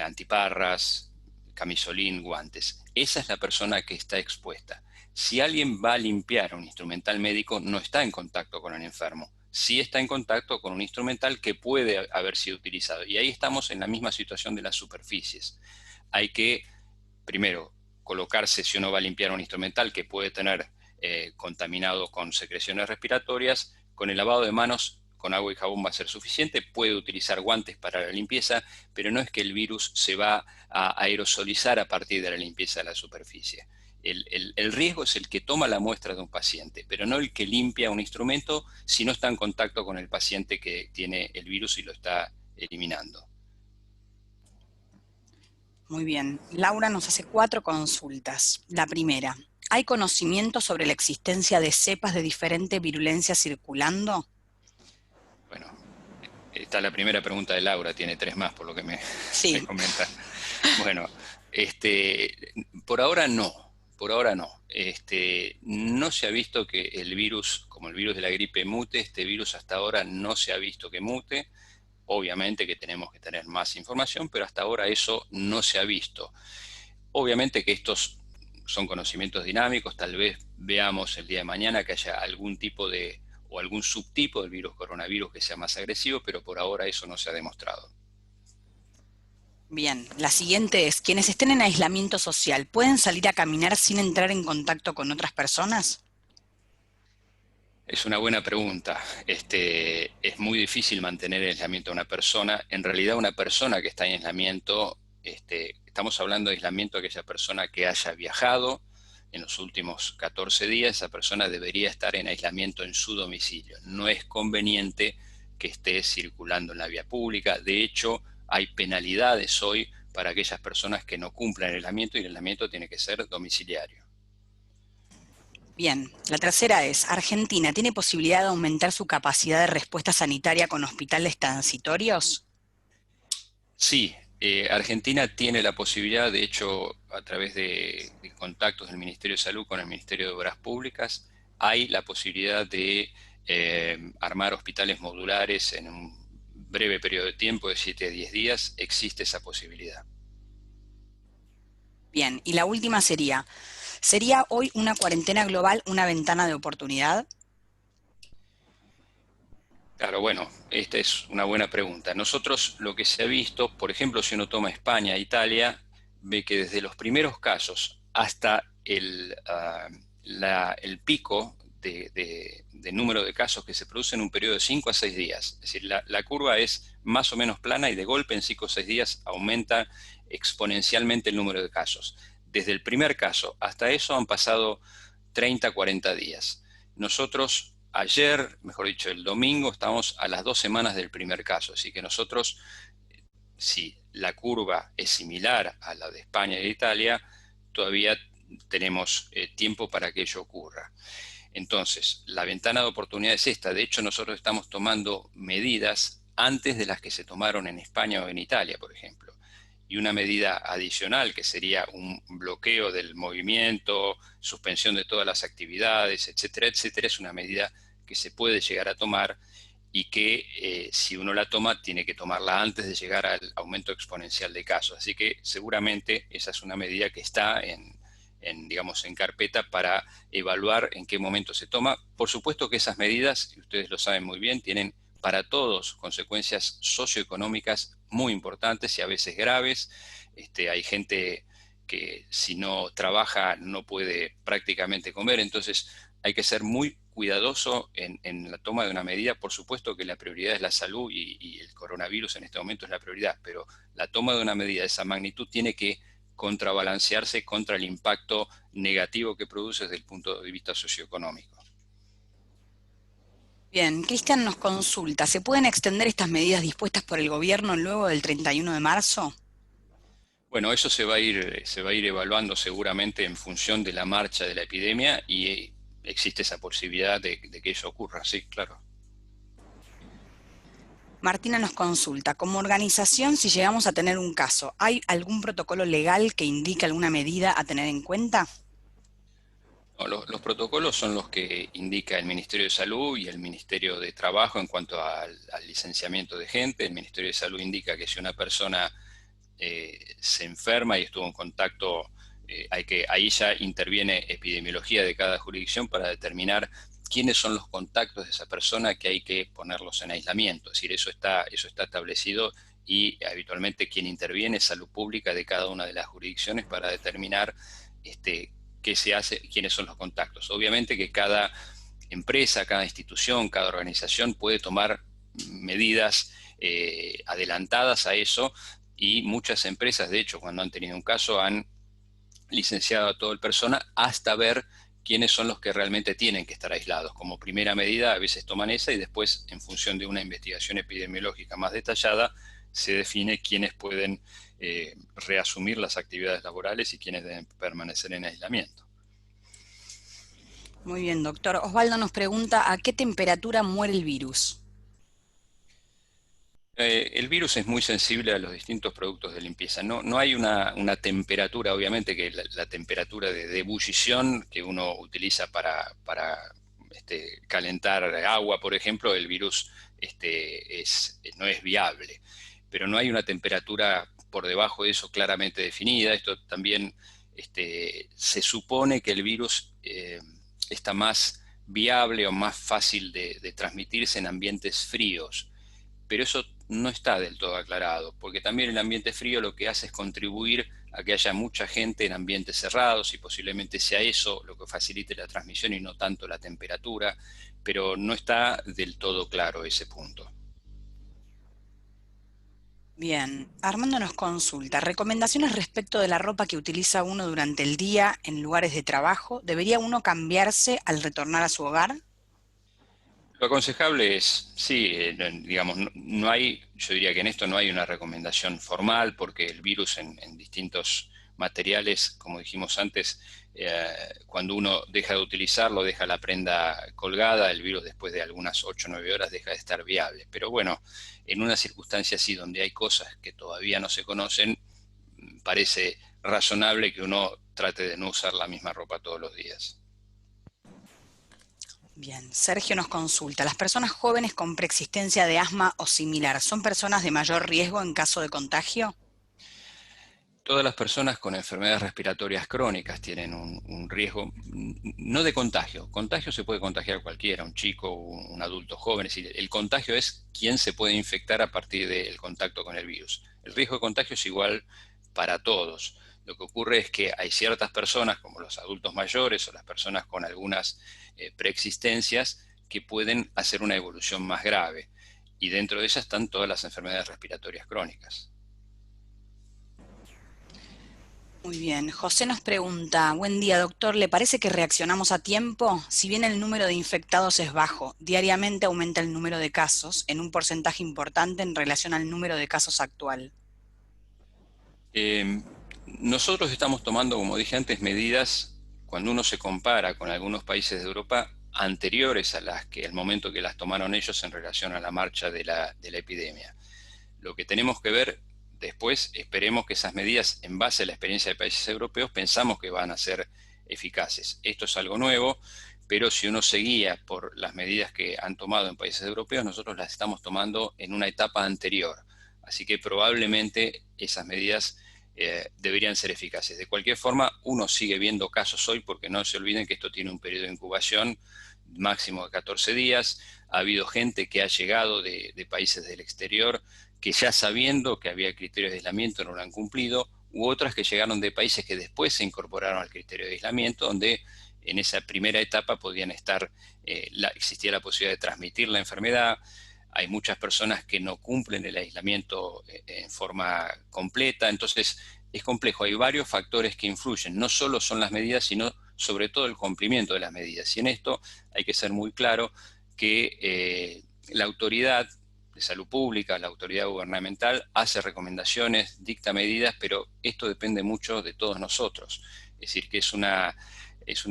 antiparras, camisolín, guantes. Esa es la persona que está expuesta. Si alguien va a limpiar un instrumental médico, no está en contacto con el enfermo. Sí está en contacto con un instrumental que puede haber sido utilizado. Y ahí estamos en la misma situación de las superficies. Hay que, primero, colocarse, si uno va a limpiar un instrumental que puede tener contaminado con secreciones respiratorias, con el lavado de manos con agua y jabón va a ser suficiente, puede utilizar guantes para la limpieza, pero no es que el virus se va a aerosolizar a partir de la limpieza de la superficie. El riesgo es el que toma la muestra de un paciente, pero no el que limpia un instrumento si no está en contacto con el paciente que tiene el virus y lo está eliminando. Muy bien. Laura nos hace 4 consultas. La primera, ¿hay conocimiento sobre la existencia de cepas de diferente virulencia circulando? Bueno, está la primera pregunta de Laura, tiene 3 más por lo que me Sí. comenta. Bueno, por ahora no, por ahora no. No se ha visto que el virus, como el virus de la gripe, mute. Este virus hasta ahora no se ha visto que mute. Obviamente que tenemos que tener más información, pero hasta ahora eso no se ha visto. Obviamente que estos son conocimientos dinámicos, tal vez veamos el día de mañana que haya algún tipo de, o algún subtipo del virus coronavirus que sea más agresivo, pero por ahora eso no se ha demostrado. Bien, la siguiente es, ¿quienes estén en aislamiento social pueden salir a caminar sin entrar en contacto con otras personas? Es una buena pregunta. Es muy difícil mantener el aislamiento de una persona. En realidad, una persona que está en aislamiento, estamos hablando de aislamiento de aquella persona que haya viajado en los últimos 14 días. Esa persona debería estar en aislamiento en su domicilio. No es conveniente que esté circulando en la vía pública. De hecho, hay penalidades hoy para aquellas personas que no cumplan el aislamiento, y el aislamiento tiene que ser domiciliario. Bien, la tercera es, ¿Argentina tiene posibilidad de aumentar su capacidad de respuesta sanitaria con hospitales transitorios? Sí, Argentina tiene la posibilidad, de hecho, a través de contactos del Ministerio de Salud con el Ministerio de Obras Públicas, hay la posibilidad de armar hospitales modulares en un breve periodo de tiempo, de 7 a 10 días, existe esa posibilidad. Bien, y la última sería, ¿sería hoy una cuarentena global una ventana de oportunidad? Claro, bueno, esta es una buena pregunta. Nosotros lo que se ha visto, por ejemplo, si uno toma España e Italia, ve que desde los primeros casos hasta el pico de número de casos que se produce en un periodo de 5 a 6 días. Es decir, la curva es más o menos plana y de golpe en 5 o 6 días aumenta exponencialmente el número de casos. Desde el primer caso hasta eso han pasado 30, 40 días. Nosotros ayer, mejor dicho, el domingo, estamos a las 2 semanas del primer caso, así que nosotros, si la curva es similar a la de España e Italia, todavía tenemos tiempo para que ello ocurra. Entonces, la ventana de oportunidad es esta. De hecho, nosotros estamos tomando medidas antes de las que se tomaron en España o en Italia, por ejemplo. Y una medida adicional, que sería un bloqueo del movimiento, suspensión de todas las actividades, etcétera, etcétera, es una medida que se puede llegar a tomar y que si uno la toma, tiene que tomarla antes de llegar al aumento exponencial de casos. Así que seguramente esa es una medida que está digamos, en carpeta para evaluar en qué momento se toma. Por supuesto que esas medidas, y ustedes lo saben muy bien, tienen para todos consecuencias socioeconómicas muy importantes y a veces graves. Hay gente que si no trabaja no puede prácticamente comer, entonces hay que ser muy cuidadoso en la toma de una medida. Por supuesto que la prioridad es la salud y el coronavirus en este momento es la prioridad, pero la toma de una medida de esa magnitud tiene que contrabalancearse contra el impacto negativo que produce desde el punto de vista socioeconómico. Bien, Cristian nos consulta, ¿se pueden extender estas medidas dispuestas por el gobierno luego del 31 de marzo? Bueno, eso se va a ir evaluando seguramente en función de la marcha de la epidemia y existe esa posibilidad de que eso ocurra, sí, claro. Martina nos consulta, como organización, si llegamos a tener un caso, ¿hay algún protocolo legal que indique alguna medida a tener en cuenta? No, los protocolos son los que indica el Ministerio de Salud y el Ministerio de Trabajo en cuanto al licenciamiento de gente. El Ministerio de Salud indica que si una persona se enferma y estuvo en contacto, ahí ya interviene epidemiología de cada jurisdicción para determinar quiénes son los contactos de esa persona que hay que ponerlos en aislamiento. Es decir, eso está establecido y habitualmente quien interviene es salud pública de cada una de las jurisdicciones para determinar qué se hace, quiénes son los contactos. Obviamente que cada empresa, cada institución, cada organización puede tomar medidas adelantadas a eso y muchas empresas, de hecho, cuando han tenido un caso, han licenciado a todo el personal hasta ver quiénes son los que realmente tienen que estar aislados. Como primera medida, a veces toman esa y después, en función de una investigación epidemiológica más detallada, se define quiénes pueden reasumir las actividades laborales y quiénes deben permanecer en aislamiento. Muy bien, doctor. Osvaldo nos pregunta, ¿a qué temperatura muere el virus? El virus es muy sensible a los distintos productos de limpieza. No hay una temperatura, obviamente que la temperatura de ebullición que uno utiliza para calentar agua, por ejemplo, el virus no es viable. Pero no hay una temperatura por debajo de eso claramente definida. Esto también se supone que el virus está más viable o más fácil de transmitirse en ambientes fríos, pero eso no está del todo aclarado, porque también el ambiente frío lo que hace es contribuir a que haya mucha gente en ambientes cerrados y posiblemente sea eso lo que facilite la transmisión y no tanto la temperatura, pero no está del todo claro ese punto. Bien, Armando nos consulta, ¿recomendaciones respecto de la ropa que utiliza uno durante el día en lugares de trabajo? ¿Debería uno cambiarse al retornar a su hogar? Lo aconsejable es, sí, digamos, no hay, yo diría que en esto no hay una recomendación formal porque el virus en distintos materiales, como dijimos antes, cuando uno deja de utilizarlo, deja la prenda colgada, el virus después de algunas 8 o 9 horas deja de estar viable. Pero bueno, en una circunstancia así donde hay cosas que todavía no se conocen, parece razonable que uno trate de no usar la misma ropa todos los días. Bien, Sergio nos consulta, ¿las personas jóvenes con preexistencia de asma o similar son personas de mayor riesgo en caso de contagio? Todas las personas con enfermedades respiratorias crónicas tienen un riesgo, no de contagio. Contagio se puede contagiar cualquiera, un chico, un adulto joven. Es decir, el contagio es quién se puede infectar a partir del contacto con el virus. El riesgo de contagio es igual para todos. Lo que ocurre es que hay ciertas personas, como los adultos mayores o las personas con algunas preexistencias, que pueden hacer una evolución más grave. Y dentro de ellas están todas las enfermedades respiratorias crónicas. Muy bien, José nos pregunta, buen día doctor, ¿le parece que reaccionamos a tiempo? Si bien el número de infectados es bajo, diariamente aumenta el número de casos en un porcentaje importante en relación al número de casos actual. Eh, Nosotros estamos tomando, como dije antes, medidas cuando uno se compara con algunos países de Europa anteriores a las que, al momento que las tomaron ellos en relación a la marcha de la epidemia. Lo que tenemos que ver después, esperemos que esas medidas, en base a la experiencia de países europeos, pensamos que van a ser eficaces. Esto es algo nuevo, pero si uno se guía por las medidas que han tomado en países europeos, nosotros las estamos tomando en una etapa anterior. Así que probablemente esas medidas deberían ser eficaces. De cualquier forma, uno sigue viendo casos hoy porque no se olviden que esto tiene un periodo de incubación máximo de 14 días. Ha habido gente que ha llegado de países del exterior que ya sabiendo que había criterios de aislamiento no lo han cumplido, u otras que llegaron de países que después se incorporaron al criterio de aislamiento, donde en esa primera etapa podían estar, existía la posibilidad de transmitir la enfermedad. Hay muchas personas que no cumplen el aislamiento en forma completa, entonces es complejo, hay varios factores que influyen, no solo son las medidas, sino sobre todo el cumplimiento de las medidas. Y en esto hay que ser muy claro que la autoridad de salud pública, la autoridad gubernamental, hace recomendaciones, dicta medidas, pero esto depende mucho de todos nosotros. Es decir, que es una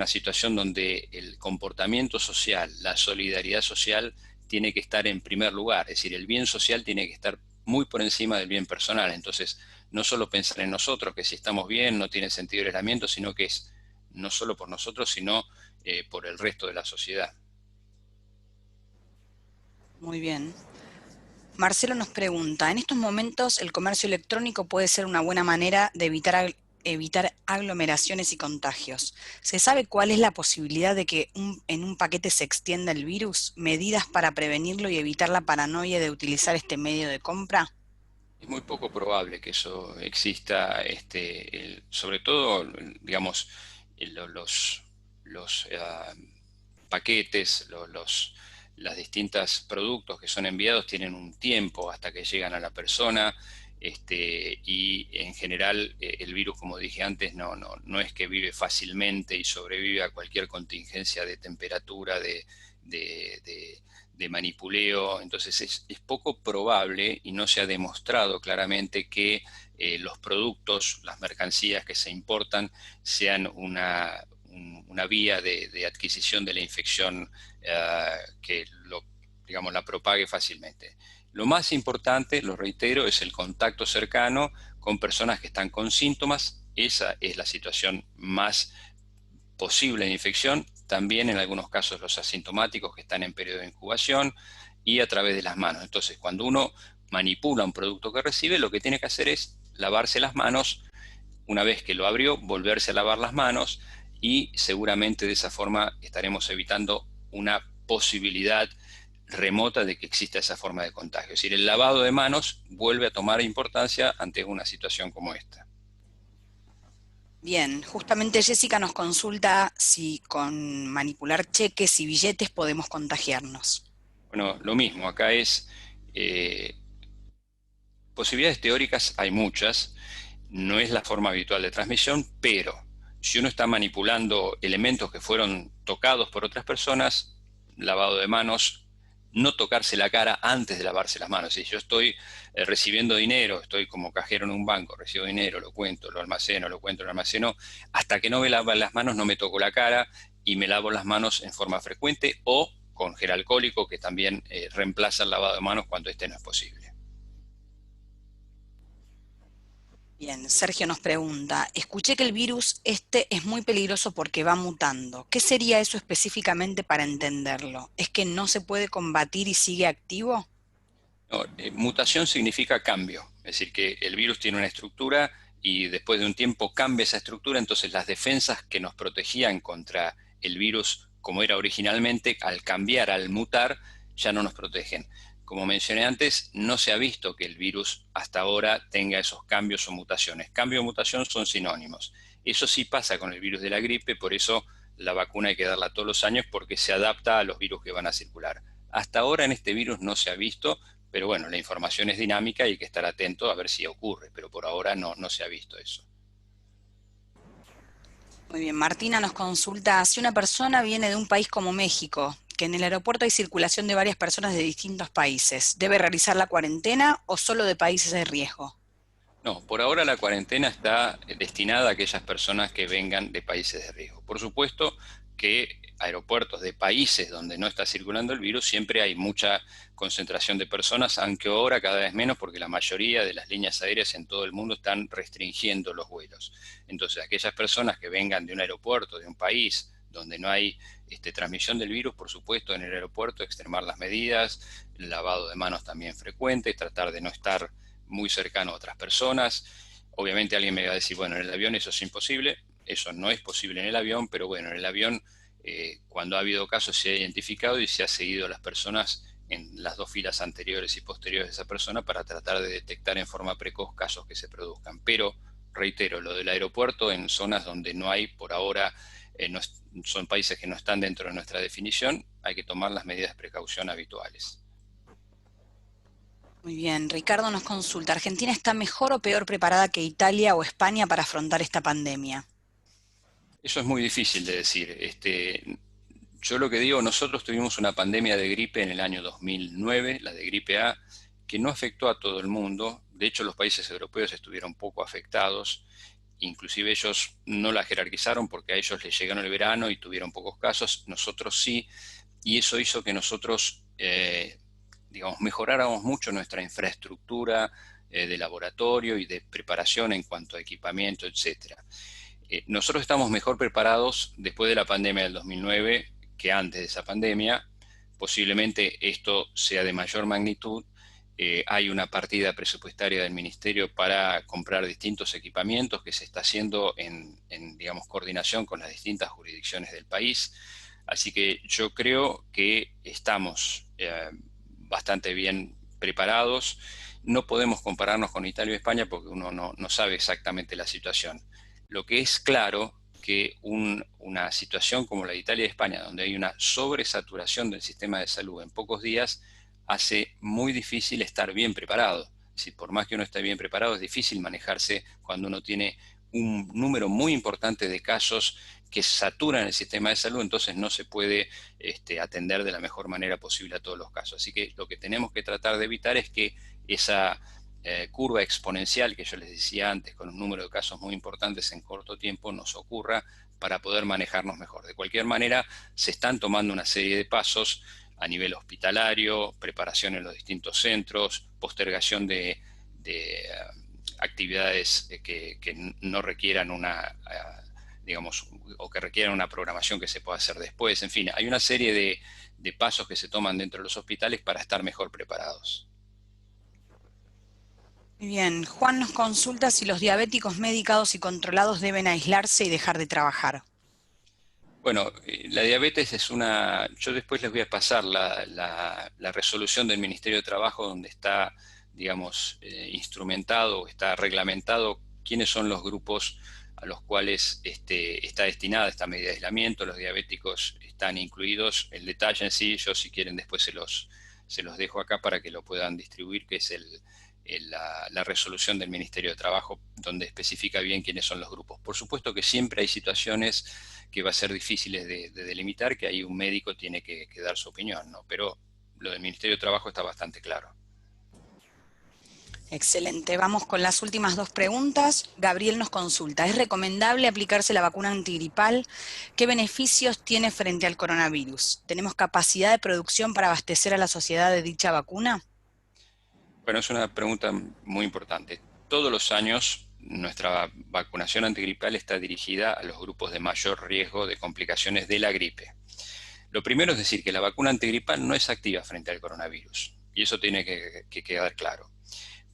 situación donde el comportamiento social, la solidaridad social, tiene que estar en primer lugar. Es decir, el bien social tiene que estar muy por encima del bien personal. Entonces, no solo pensar en nosotros, que si estamos bien no tiene sentido el aislamiento, sino que es no solo por nosotros, sino por el resto de la sociedad. Muy bien. Marcelo nos pregunta, ¿en estos momentos el comercio electrónico puede ser una buena manera de evitar aglomeraciones y contagios? ¿Se sabe cuál es la posibilidad de que en un paquete se extienda el virus? ¿Medidas para prevenirlo y evitar la paranoia de utilizar este medio de compra? Es muy poco probable que eso exista, sobre todo, digamos, los paquetes, las distintas productos que son enviados tienen un tiempo hasta que llegan a la persona, y en general el virus, como dije antes, no es que vive fácilmente y sobrevive a cualquier contingencia de temperatura, de manipuleo. Entonces es poco probable y no se ha demostrado claramente que los productos, las mercancías que se importan sean una vía de adquisición de la infección que digamos, la propague fácilmente. Lo más importante, lo reitero, es el contacto cercano con personas que están con síntomas. Esa es la situación más posible de infección. También en algunos casos los asintomáticos que están en periodo de incubación y a través de las manos. Entonces, cuando uno manipula un producto que recibe, lo que tiene que hacer es lavarse las manos. Una vez que lo abrió, volverse a lavar las manos y seguramente de esa forma estaremos evitando una posibilidad remota de que exista esa forma de contagio. Es decir, el lavado de manos vuelve a tomar importancia ante una situación como esta. Bien, justamente Jessica nos consulta si con manipular cheques y billetes podemos contagiarnos. Bueno, lo mismo, acá es posibilidades teóricas hay muchas, no es la forma habitual de transmisión, pero si uno está manipulando elementos que fueron tocados por otras personas, lavado de manos, no tocarse la cara antes de lavarse las manos. Si yo estoy recibiendo dinero, estoy como cajero en un banco, recibo dinero, lo cuento, lo almaceno, lo cuento, lo almaceno, hasta que no me lavo las manos no me toco la cara y me lavo las manos en forma frecuente o con gel alcohólico, que también reemplaza el lavado de manos cuando este no es posible. Bien, Sergio nos pregunta, escuché que el virus este es muy peligroso porque va mutando. ¿Qué sería eso específicamente para entenderlo? ¿Es que no se puede combatir y sigue activo? No, mutación significa cambio, es decir, que el virus tiene una estructura y después de un tiempo cambia esa estructura, entonces las defensas que nos protegían contra el virus como era originalmente, al cambiar, al mutar, ya no nos protegen. Como mencioné antes, no se ha visto que el virus hasta ahora tenga esos cambios o mutaciones. Cambio o mutación son sinónimos. Eso sí pasa con el virus de la gripe, por eso la vacuna hay que darla todos los años porque se adapta a los virus que van a circular. Hasta ahora en este virus no se ha visto, pero bueno, la información es dinámica y hay que estar atento a ver si ocurre, pero por ahora no se ha visto eso. Muy bien, Martina nos consulta, si una persona viene de un país como México, que en el aeropuerto hay circulación de varias personas de distintos países, ¿debe realizar la cuarentena o solo de países de riesgo? No, por ahora la cuarentena está destinada a aquellas personas que vengan de países de riesgo. Por supuesto que aeropuertos de países donde no está circulando el virus siempre hay mucha concentración de personas, aunque ahora cada vez menos porque la mayoría de las líneas aéreas en todo el mundo están restringiendo los vuelos. Entonces, aquellas personas que vengan de un aeropuerto, de un país donde no hay transmisión del virus, por supuesto, en el aeropuerto extremar las medidas, el lavado de manos también frecuente, tratar de no estar muy cercano a otras personas. Obviamente alguien me va a decir, bueno, en el avión eso es imposible, eso no es posible en el avión, pero bueno, en el avión cuando ha habido casos se ha identificado y se ha seguido a las personas en las dos filas anteriores y posteriores de esa persona para tratar de detectar en forma precoz casos que se produzcan. Pero, reitero, lo del aeropuerto en zonas donde no hay por ahora, son países que no están dentro de nuestra definición, hay que tomar las medidas de precaución habituales. Muy bien, Ricardo nos consulta, ¿Argentina está mejor o peor preparada que Italia o España para afrontar esta pandemia? Eso es muy difícil de decir. yo lo que digo, nosotros tuvimos una pandemia de gripe en el año 2009, la de gripe A, que no afectó a todo el mundo. De hecho, los países europeos estuvieron poco afectados. Inclusive ellos no la jerarquizaron porque a ellos les llegaron el verano y tuvieron pocos casos, nosotros sí, y eso hizo que nosotros, digamos, mejoráramos mucho nuestra infraestructura de laboratorio y de preparación en cuanto a equipamiento, etcétera. Nosotros estamos mejor preparados después de la pandemia del 2009 que antes de esa pandemia. Posiblemente esto sea de mayor magnitud. Hay una partida presupuestaria del Ministerio para comprar distintos equipamientos que se está haciendo digamos, coordinación con las distintas jurisdicciones del país. Así que yo creo que estamos bastante bien preparados. No podemos compararnos con Italia y España porque uno no sabe exactamente la situación. Lo que es claro que una situación como la de Italia y España, donde hay una sobresaturación del sistema de salud en pocos días, hace muy difícil estar bien preparado. Si por más que uno esté bien preparado, es difícil manejarse cuando uno tiene un número muy importante de casos que saturan el sistema de salud, entonces no se puede atender de la mejor manera posible a todos los casos. Así que lo que tenemos que tratar de evitar es que esa curva exponencial que yo les decía antes, con un número de casos muy importantes en corto tiempo, nos ocurra para poder manejarnos mejor. De cualquier manera, se están tomando una serie de pasos a nivel hospitalario, preparación en los distintos centros, postergación de actividades que no requieran digamos, o que requieran una programación que se pueda hacer después. En fin, hay una serie de pasos que se toman dentro de los hospitales para estar mejor preparados. Muy bien, Juan nos consulta si los diabéticos medicados y controlados deben aislarse y dejar de trabajar. Bueno, la diabetes es yo después les voy a pasar la resolución del Ministerio de Trabajo donde está, digamos, instrumentado o está reglamentado quiénes son los grupos a los cuales está destinada esta medida de aislamiento. Los diabéticos están incluidos. El detalle en sí, yo si quieren después se los dejo acá para que lo puedan distribuir, que es la resolución del Ministerio de Trabajo donde especifica bien quiénes son los grupos. Por supuesto que siempre hay situaciones que va a ser difíciles de delimitar, que ahí un médico tiene que dar su opinión, ¿no? Pero lo del Ministerio de Trabajo está bastante claro. Excelente, vamos con las últimas dos preguntas. Gabriel nos consulta, ¿es recomendable aplicarse la vacuna antigripal? ¿Qué beneficios tiene frente al coronavirus? ¿Tenemos capacidad de producción para abastecer a la sociedad de dicha vacuna? Bueno, es una pregunta muy importante. Todos los años nuestra vacunación antigripal está dirigida a los grupos de mayor riesgo de complicaciones de la gripe. Lo primero es decir que la vacuna antigripal no es activa frente al coronavirus, y eso tiene que quedar claro.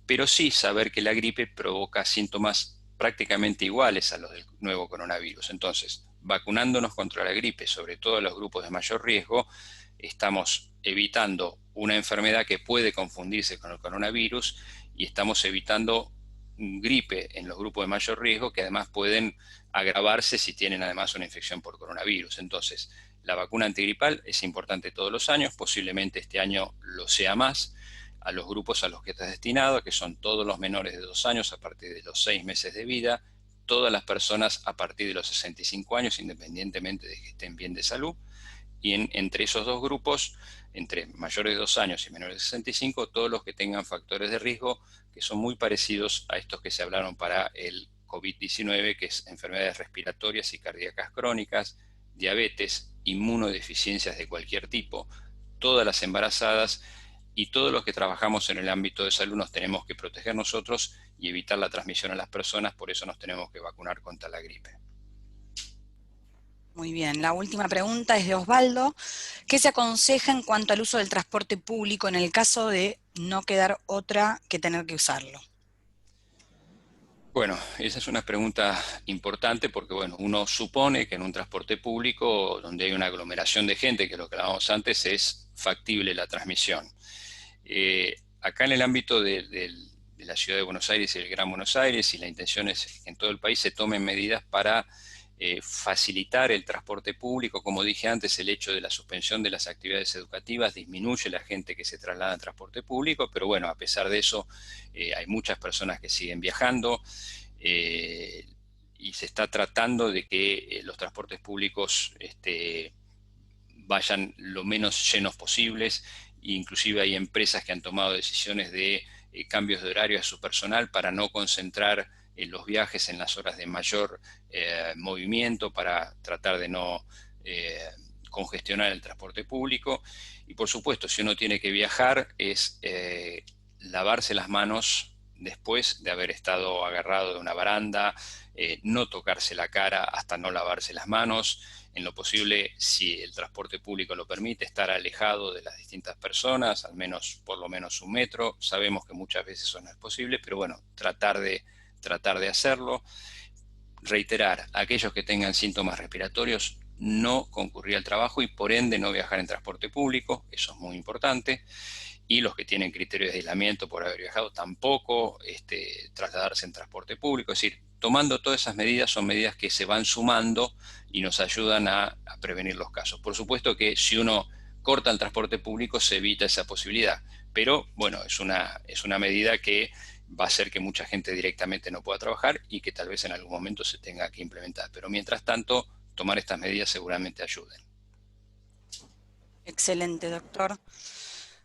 Pero sí saber que la gripe provoca síntomas prácticamente iguales a los del nuevo coronavirus. Entonces, vacunándonos contra la gripe, sobre todo en los grupos de mayor riesgo, estamos evitando una enfermedad que puede confundirse con el coronavirus y estamos evitando gripe en los grupos de mayor riesgo que además pueden agravarse si tienen además una infección por coronavirus. Entonces, la vacuna antigripal es importante todos los años, posiblemente este año lo sea más, a los grupos a los que está destinado, que son todos los menores de 2 años a partir de los 6 meses de vida, todas las personas a partir de los 65 años, independientemente de que estén bien de salud, y entre esos dos grupos, entre mayores de 2 años y menores de 65, todos los que tengan factores de riesgo que son muy parecidos a estos que se hablaron para el COVID-19, que es enfermedades respiratorias y cardíacas crónicas, diabetes, inmunodeficiencias de cualquier tipo, todas las embarazadas y todos los que trabajamos en el ámbito de salud nos tenemos que proteger nosotros y evitar la transmisión a las personas, por eso nos tenemos que vacunar contra la gripe. Muy bien, la última pregunta es de Osvaldo. ¿Qué se aconseja en cuanto al uso del transporte público en el caso de no quedar otra que tener que usarlo? Bueno, esa es una pregunta importante porque, bueno, uno supone que en un transporte público donde hay una aglomeración de gente, que es lo que hablábamos antes, es factible la transmisión. Acá en el ámbito de la ciudad de Buenos Aires y el Gran Buenos Aires, y la intención es que en todo el país se tomen medidas para facilitar el transporte público. Como dije antes, el hecho de la suspensión de las actividades educativas disminuye la gente que se traslada en transporte público, pero bueno, a pesar de eso, hay muchas personas que siguen viajando y se está tratando de que los transportes públicos vayan lo menos llenos posibles. Inclusive hay empresas que han tomado decisiones de cambios de horario a su personal para no concentrar los viajes en las horas de mayor movimiento, para tratar de no congestionar el transporte público. Y por supuesto, si uno tiene que viajar, es lavarse las manos después de haber estado agarrado de una baranda, no tocarse la cara hasta no lavarse las manos. En lo posible, si el transporte público lo permite, estar alejado de las distintas personas, al menos por lo menos 1 metro. Sabemos que muchas veces eso no es posible, pero bueno, tratar de hacerlo. Reiterar, aquellos que tengan síntomas respiratorios, no concurrir al trabajo y por ende no viajar en transporte público, eso es muy importante. Y los que tienen criterios de aislamiento por haber viajado, tampoco trasladarse en transporte público. Es decir, tomando todas esas medidas, son medidas que se van sumando y nos ayudan a prevenir los casos. Por supuesto que si uno corta el transporte público se evita esa posibilidad, pero bueno, es una medida que va a hacer que mucha gente directamente no pueda trabajar y que tal vez en algún momento se tenga que implementar. Pero mientras tanto, tomar estas medidas seguramente ayuden. Excelente, doctor.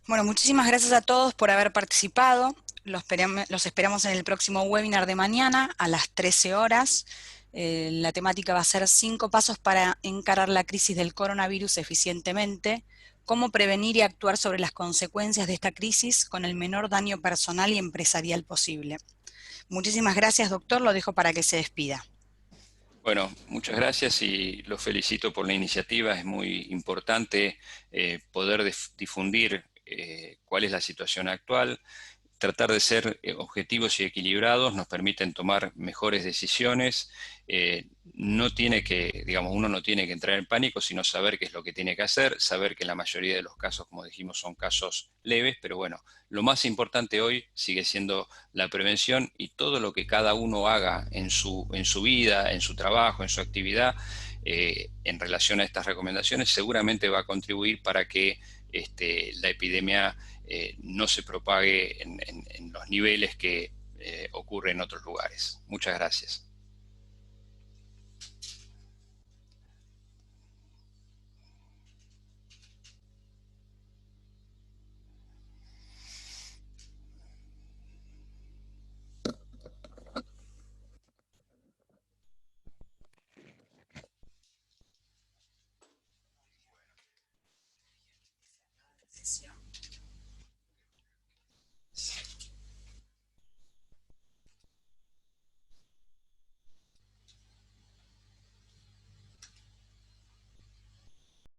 Bueno, muchísimas gracias a todos por haber participado. Los esperamos en el próximo webinar de mañana a las 13 horas. La temática va a ser 5 pasos para encarar la crisis del coronavirus eficientemente, cómo prevenir y actuar sobre las consecuencias de esta crisis con el menor daño personal y empresarial posible. Muchísimas gracias, doctor. Lo dejo para que se despida. Bueno, muchas gracias y los felicito por la iniciativa. Es muy importante poder difundir cuál es la situación actual. Tratar de ser objetivos y equilibrados nos permiten tomar mejores decisiones. No tiene que, digamos, uno no tiene que entrar en pánico, sino saber qué es lo que tiene que hacer, saber que la mayoría de los casos, como dijimos, son casos leves, pero bueno, lo más importante hoy sigue siendo la prevención y todo lo que cada uno haga en su vida, en su trabajo, en su actividad, en relación a estas recomendaciones, seguramente va a contribuir para que la epidemia no se propague en los niveles que ocurren en otros lugares. Muchas gracias.